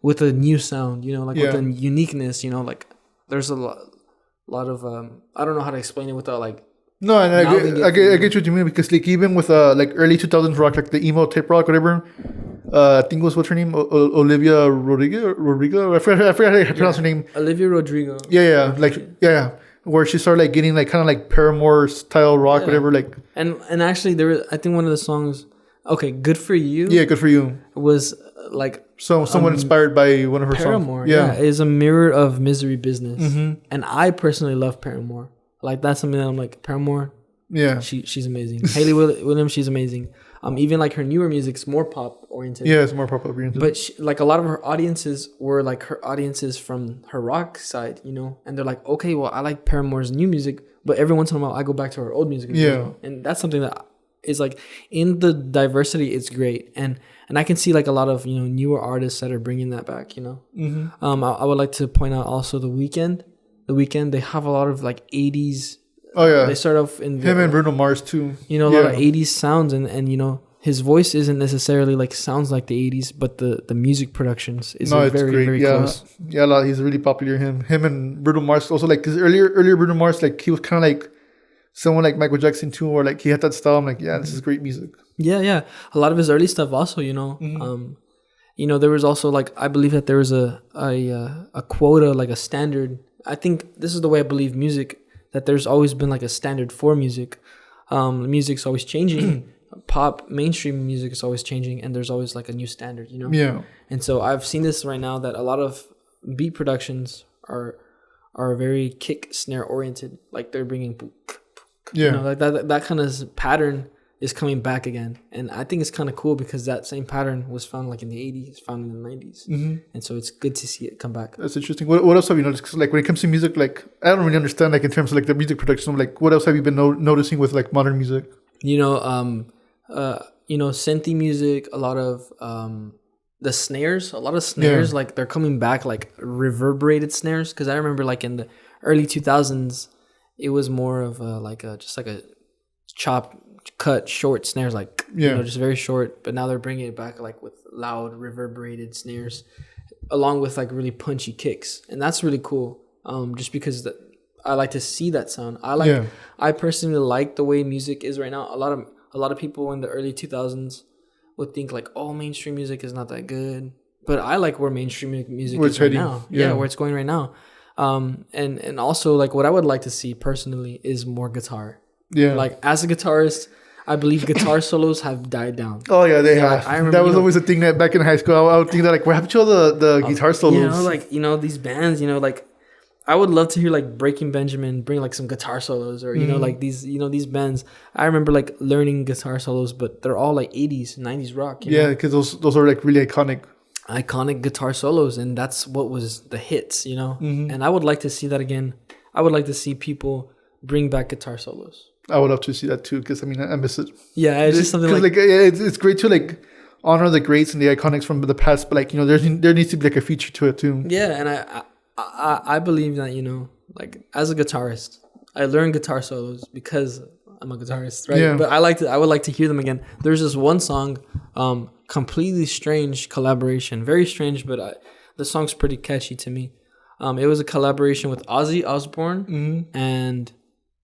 with a new sound. With a uniqueness. Like there's a lot of I don't know how to explain it without like. No, and I get what you mean, because like even with like early 2000s rock, like the emo type rock, whatever. I think what's her name? Olivia Rodrigo. I forgot how to pronounce her name. Olivia Rodrigo. Yeah. Where she started like getting like kind of like Paramore style rock, whatever. Like and actually there was, I think one of the songs. Okay, Good For You. Yeah, Good For You was like someone inspired by one of her Paramore, songs. Yeah, is a mirror of Misery Business, and I personally love Paramore. Like that's something that I'm like, Paramore. Yeah, she's amazing. Hayley Williams, she's amazing. Even like her newer music's more pop oriented. Yeah, it's more pop oriented. But like a lot of her audiences were like her audiences from her rock side, and they're like, okay, well, I like Paramore's new music, but every once in a while I go back to her old music. Yeah, and that's something that is like in the diversity, it's great, and I can see like a lot of newer artists that are bringing that back. I would like to point out also The Weeknd. The Weeknd, they have a lot of like 80s. Oh yeah, they start off in him and Bruno Mars too. A lot of 80s sounds, and his voice isn't necessarily like sounds like the 80s, but the music productions is very great. Very close. Yeah, he's really popular. Him and Bruno Mars also, like, because earlier Bruno Mars, like, he was kind of like someone like Michael Jackson too, or like he had that style. I'm like, this is great music. Yeah. A lot of his early stuff also, there was also like, I believe that there was a quota, like a standard. I think this is the way I believe music, that there's always been like a standard for music. Music's always changing. Pop, mainstream music is always changing, and there's always like a new standard, Yeah. And so I've seen this right now that a lot of beat productions are very kick snare oriented. Like they're bringing, like that kind of pattern is coming back again, and I think it's kind of cool because that same pattern was found like in the 80s, found in the 90s, and so it's good to see it come back. That's interesting. What else have you noticed? 'Cause like when it comes to music, like I don't really understand like in terms of like the music production. Like what else have you been noticing with like modern music? Synthy music, a lot of the snares, like they're coming back, like reverberated snares. Because I remember like in the early 2000s, it was more of just like a chop cut short snares, like Yeah. You know, just very short. But now they're bringing it back like with loud reverberated snares, along with like really punchy kicks, and that's really cool. Just because I like to see that sound. I personally like the way music is right now. A lot of people in the early 2000s would think like, oh, mainstream music is not that good. But I like where mainstream music is right now. Yeah, where it's going right now. And also like what I would like to see personally is more guitar. Yeah. Like as a guitarist, I believe guitar solos have died down. Oh yeah, they have. I remember, that was always a thing that back in high school. I would think that like, what happened to all the guitar solos? You know, like, you know, these bands, you know, like I would love to hear like Breaking Benjamin bring like some guitar solos, or you know, like these bands. I remember like learning guitar solos, but they're all like 80s, 90s rock. Yeah, because those are like really iconic guitar solos, and that's what was the hits, you know. And I would like to see that again. I would like to see people bring back guitar solos. I would love to see that too, because I mean I miss it. Yeah, it's just something like it's great to like honor the greats and the iconics from the past, but like, you know, there needs to be like a feature to it too. Yeah, and I believe that, you know, like as a guitarist, I learned guitar solos because I'm a guitarist, right? Yeah. But I would like to hear them again. There's this one song, completely strange collaboration, very strange, but the song's pretty catchy to me. It was a collaboration with Ozzy Osbourne and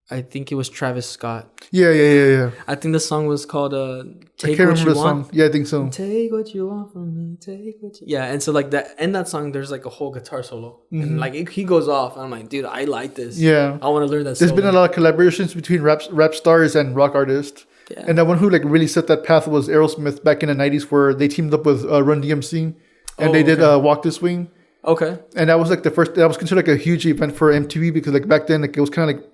I think it was Travis Scott. Yeah. I think the song was called Take What You Want. Yeah, I think so. Take what you want from me, take what you... Yeah, and so like that, in that song, there's like a whole guitar solo. And like he goes off, and I'm like, dude, I like this. Yeah. I want to learn that There's been a lot of collaborations between rap stars and rock artists. Yeah. And the one who like really set that path was Aerosmith back in the 90s, where they teamed up with Run DMC. And they did Walk This Way. Okay. And that was like that was considered like a huge event for MTV, because like back then, like it was kind of like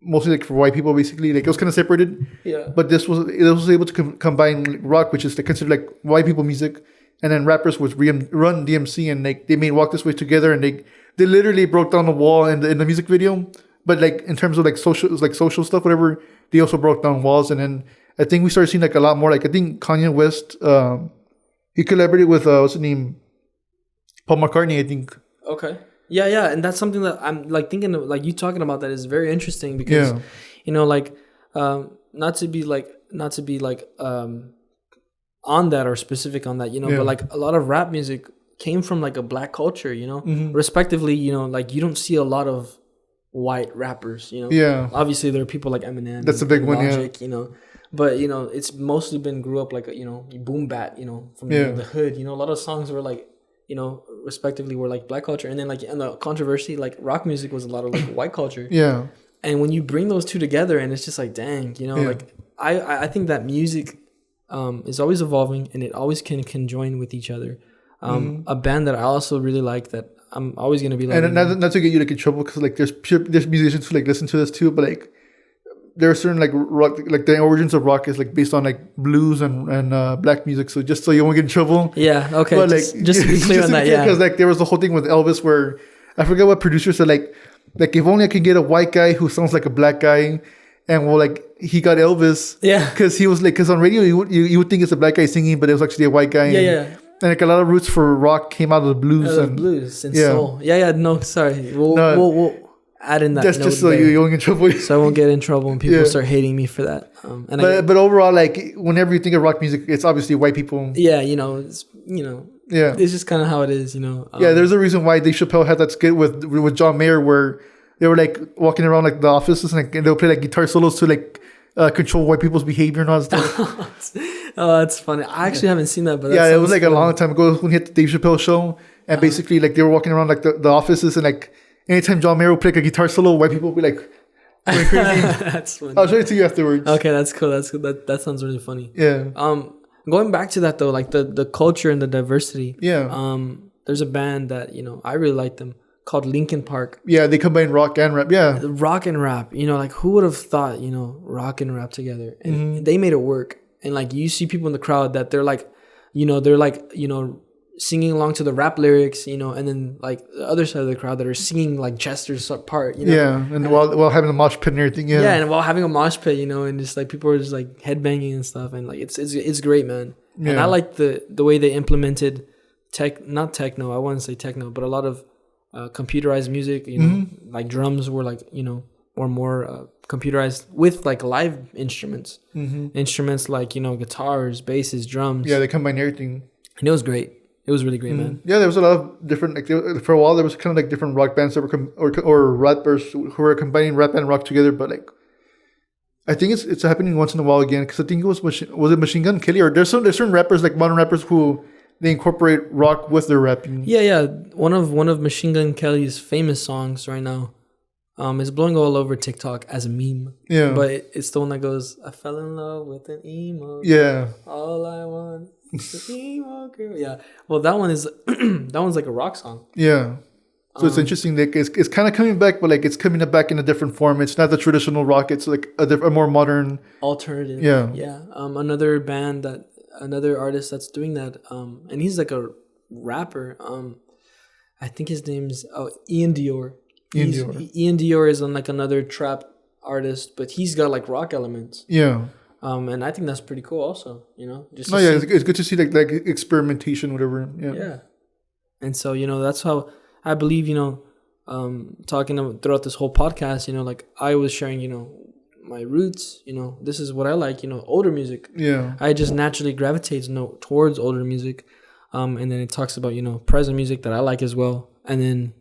mostly like for white people, basically. Like it was kind of separated. Yeah. But it was able to combine like rock, which is like considered like white people music, and then rappers was Run DMC, and like they made Walk This Way together, and they literally broke down the wall in the music video. But like in terms of like social stuff, whatever, they also broke down walls. And then I think we started seeing like a lot more. Like I think Kanye West, he collaborated with what's his name, Paul McCartney, I think. Okay. Yeah, and that's something that I'm like thinking of, like you talking about that is very interesting, because you know, like not to be like on that or specific on that, you know, but like a lot of rap music came from like a black culture, you know, respectively, you know, like you don't see a lot of white rappers, you know. Yeah. Obviously there are people like Eminem. That's a big one, Logic, you know. But, you know, it's mostly been grew up like, you know, boom bat, you know, from the hood, you know. A lot of songs were like, you know, respectively were like black culture. And then like in the controversy, like rock music was a lot of like white culture. Yeah. And when you bring those two together, and it's just like, dang, you know, like I think that music is always evolving, and it always can conjoin with each other. A band that I also really like, that I'm always going to be like. And not to get you like in trouble, because like there's musicians who like listen to this too, but like there are certain like rock, like the origins of rock is like based on like blues and black music. So just so you won't get in trouble. Yeah. Okay. But like just to be clear on that, because like there was the whole thing with Elvis where I forget what producer said, like if only I can get a white guy who sounds like a black guy, and well, like he got Elvis. Yeah. Because he was like, because on radio you would think it's a black guy singing, but it was actually a white guy. Yeah. And like a lot of roots for rock came out of the blues and soul. Yeah. No, sorry. We'll add in that. That's just so you won't get in trouble. So I won't get in trouble and people start hating me for that. But overall, like whenever you think of rock music, it's obviously white people. Yeah, it's just kind of how it is, you know. There's a reason why Dave Chappelle had that skit with John Mayer where they were like walking around like the offices, and they'll play like guitar solos to like control white people's behavior and all that stuff. Oh, that's funny. I actually haven't seen that, but it was like a long time ago when he had the Dave Chappelle show, and basically like they were walking around like the offices, and like anytime John Mayer would play like a guitar solo, white people would be like going crazy. That's funny. I'll show it to you afterwards. Okay, that's cool. That's good. That sounds really funny. Yeah. Going back to that though, like the culture and the diversity. Yeah. There's a band that, you know, I really like them, called Linkin Park. Yeah, they combine rock and rap. Yeah. Rock and rap. You know, like who would have thought, you know, rock and rap together? And they made it work. And like you see people in the crowd that they're like, you know, singing along to the rap lyrics, you know, and then like the other side of the crowd that are singing like Chester's part, you know. Yeah, and while having a mosh pit and everything. Yeah. Yeah, and while having a mosh pit, you know, and just like people are just like headbanging and stuff, and like it's great, man. Yeah. And I like the way they implemented not techno, I wouldn't say techno, but a lot of computerized music, you know, like drums were like, you know, more computerized with like live instruments, instruments like guitars, basses, drums. Yeah, they combine everything. And it was great. It was really great, man. Yeah, there was a lot of different. For a while, there was kind of like different rock bands that were or rappers who were combining rap and rock together. But like, I think it's happening once in a while again because I think it was Machine Gun Kelly, or there's certain rappers like modern rappers who they incorporate rock with their rapping. Yeah. One of Machine Gun Kelly's famous songs right now, is blowing all over TikTok as a meme. Yeah, but it's the one that goes, "I fell in love with an emo. Yeah, all I want is an emo girl." Yeah, well, that one is that one's like a rock song. Yeah. So it's interesting. Like it's kind of coming back, but like it's coming back in a different form. It's not the traditional rock. It's like a more modern alternative. Yeah. Another artist that's doing that. And he's like a rapper. I think his name's Ian Dior. Ian Dior is on like another trap artist, but he's got like rock elements. Yeah. And I think that's pretty cool. Also, just it's good to see like experimentation, whatever. Yeah. Yeah. And so that's how I believe, talking throughout this whole podcast, like I was sharing, my roots, this is what I like, older music. Yeah. I just naturally gravitate towards older music. And then it talks about, present music that I like as well. And then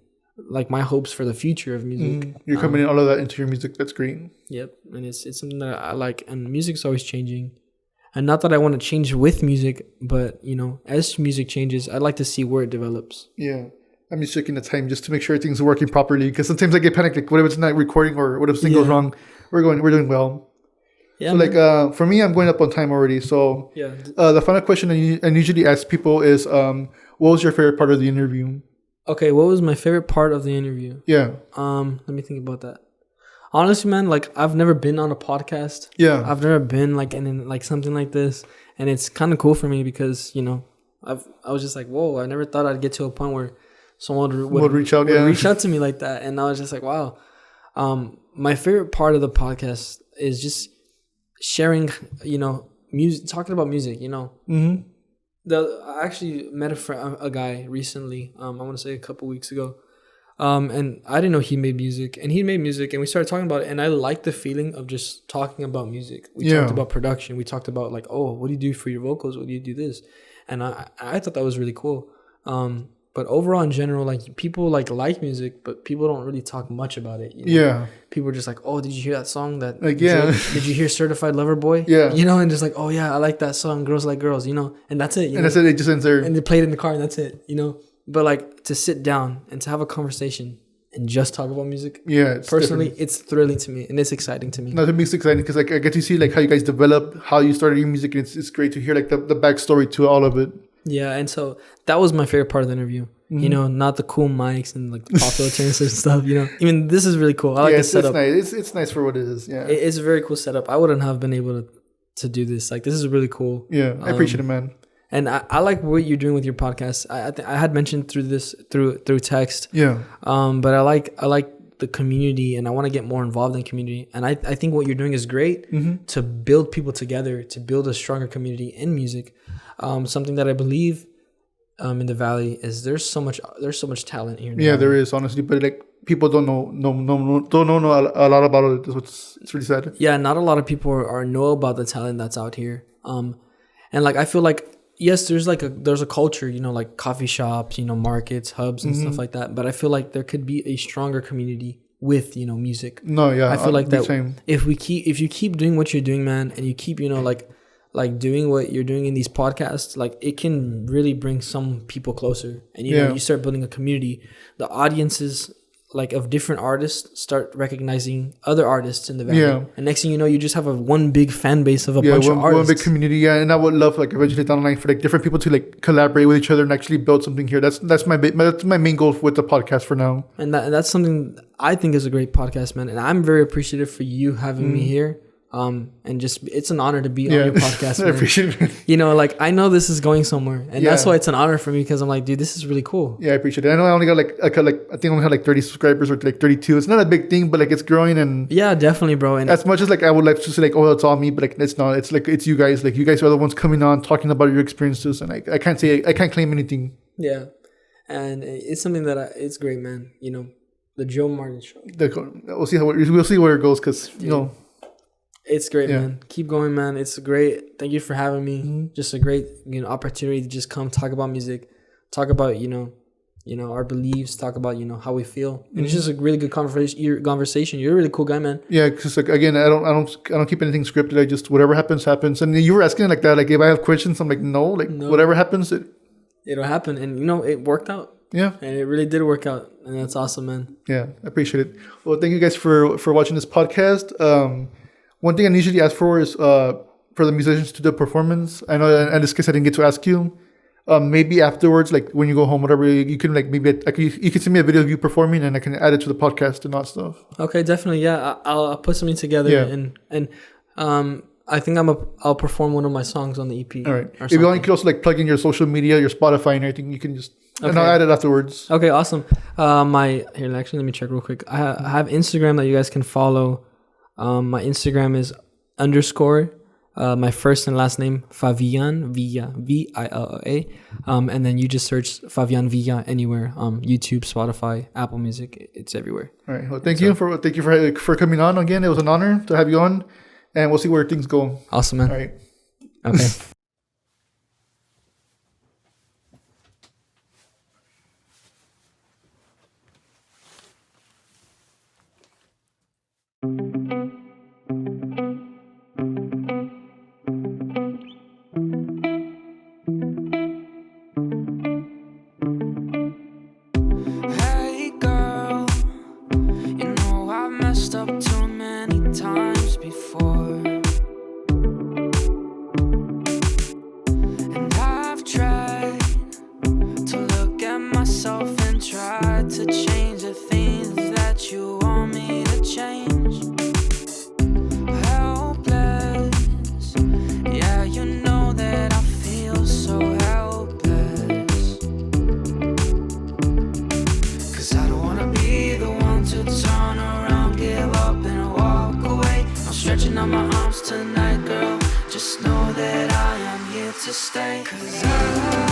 like my hopes for the future of music. You're coming in all of that into your music. That's great. Yep. And it's something that I like, and music's always changing. And not that I want to change with music, but, as music changes, I'd like to see where it develops. Yeah. I'm just checking the time just to make sure everything's working properly. Because sometimes I get panicked. Like, what if it's not recording or what if something goes wrong? We're doing well. Yeah. So for me, I'm going up on time already. So yeah. The final question I usually ask people is, what was your favorite part of the interview? Okay, what was my favorite part of the interview? Yeah. Let me think about that. Honestly, man, like I've never been on a podcast. Yeah. I've never been like in like something like this, and it's kind of cool for me because I was just like, whoa, I never thought I'd get to a point where someone would reach out to me like that. And I was just like, wow. My favorite part of the podcast is just sharing, music, talking about music, Mm-hmm. I actually met a guy recently, I want to say a couple weeks ago. And I didn't know he made music, and he made music, and we started talking about it. And I liked the feeling of just talking about music. We talked about production. We talked about like, oh, what do you do for your vocals? What do you do this? And I thought that was really cool. But overall, in general, like people like music, but people don't really talk much about it. Yeah. People are just like, oh, did you hear that song? Did you hear Certified Lover Boy? Yeah. And just like, oh yeah, I like that song, Girls Like Girls, and that's it. And that's it. It just ends there. And they play it in the car, and that's it. But like to sit down and to have a conversation and just talk about music. Yeah. Personally, it's thrilling to me, and it's exciting to me. No, to me, it's exciting because like I get to see like how you guys develop, how you started your music, and it's great to hear like the backstory to all of it. Yeah, and so that was my favorite part of the interview. Mm-hmm. Not the cool mics and like the popular tunes and stuff. Even this is really cool. I like the setup. It's nice. It's nice for what it is. Yeah, it's a very cool setup. I wouldn't have been able to do this. Like, this is really cool. Yeah, I appreciate it, man. And I like what you're doing with your podcast. I had mentioned through text. Yeah. But I like the community, and I want to get more involved in community. And I think what you're doing is great to build people together, to build a stronger community in music. Something that I believe in the Valley is there's so much talent here. Yeah, there is, honestly, but like people don't know a lot about it. It's really sad. Yeah, not a lot of people know about the talent that's out here. And like I feel like yes, there's a culture, like coffee shops, markets, hubs, and stuff like that. But I feel like there could be a stronger community with music. No, yeah, I feel like that same. If you keep doing what you're doing, man, and you keep like doing what you're doing in these podcasts, like it can really bring some people closer, and you start building a community. The audiences like of different artists start recognizing other artists in the Valley, and next thing you know, you just have one big fan base of a bunch of artists. One big community, and I would love like eventually down the line for like different people to like collaborate with each other and actually build something here. That's my main goal with the podcast for now. And that's something I think is a great podcast, man. And I'm very appreciative for you having me here. And just it's an honor to be on your podcast, man. I appreciate it. Like I know this is going somewhere, and that's why it's an honor for me, because I'm like, dude, this is really cool. Yeah, I appreciate it. I know I only got like I think I only had like 30 subscribers or like 32. It's not a big thing, but like it's growing, and yeah, definitely, bro. And as much as like I would like to say like, oh, it's all me, but like it's not. It's like it's you guys. Like you guys are the ones coming on talking about your experiences, and I can't claim anything. Yeah, and it's something that it's great, man. The Joe Martin Show. We'll see we'll see where it goes because you know. It's great, man. Keep going, man. It's great. Thank you for having me. Mm-hmm. Just a great, opportunity to just come talk about music, talk about, our beliefs, talk about, how we feel. And it's just a really good conversation. You're a really cool guy, man. Yeah, because like again, I don't keep anything scripted. I just whatever happens. And you were asking like that, like if I have questions, I'm like no, whatever happens, it'll happen. And it worked out. Yeah, and it really did work out, and that's awesome, man. Yeah, I appreciate it. Well, thank you guys for watching this podcast. One thing I usually ask for is for the musicians to do a performance. I know in this case I didn't get to ask you. Maybe afterwards, like when you go home, whatever, you can like maybe you can send me a video of you performing, and I can add it to the podcast and all that stuff. Okay, definitely. Yeah, I'll put something together, and I think I'll perform one of my songs on the EP. All right. If you want, you can also like plug in your social media, your Spotify, and everything. You can just and I'll add it afterwards. Okay, awesome. Let me check real quick. I have Instagram that you guys can follow. My Instagram is _ my first and last name, Favian Villa, Villa. And then you just search Favian Villa anywhere. YouTube, Spotify, Apple Music, it's everywhere. All right. Well, thank you for coming on again. It was an honor to have you on, and we'll see where things go. Awesome, man. All right. Okay. On my arms tonight, girl. Just know that I am here to stay. 'Cause I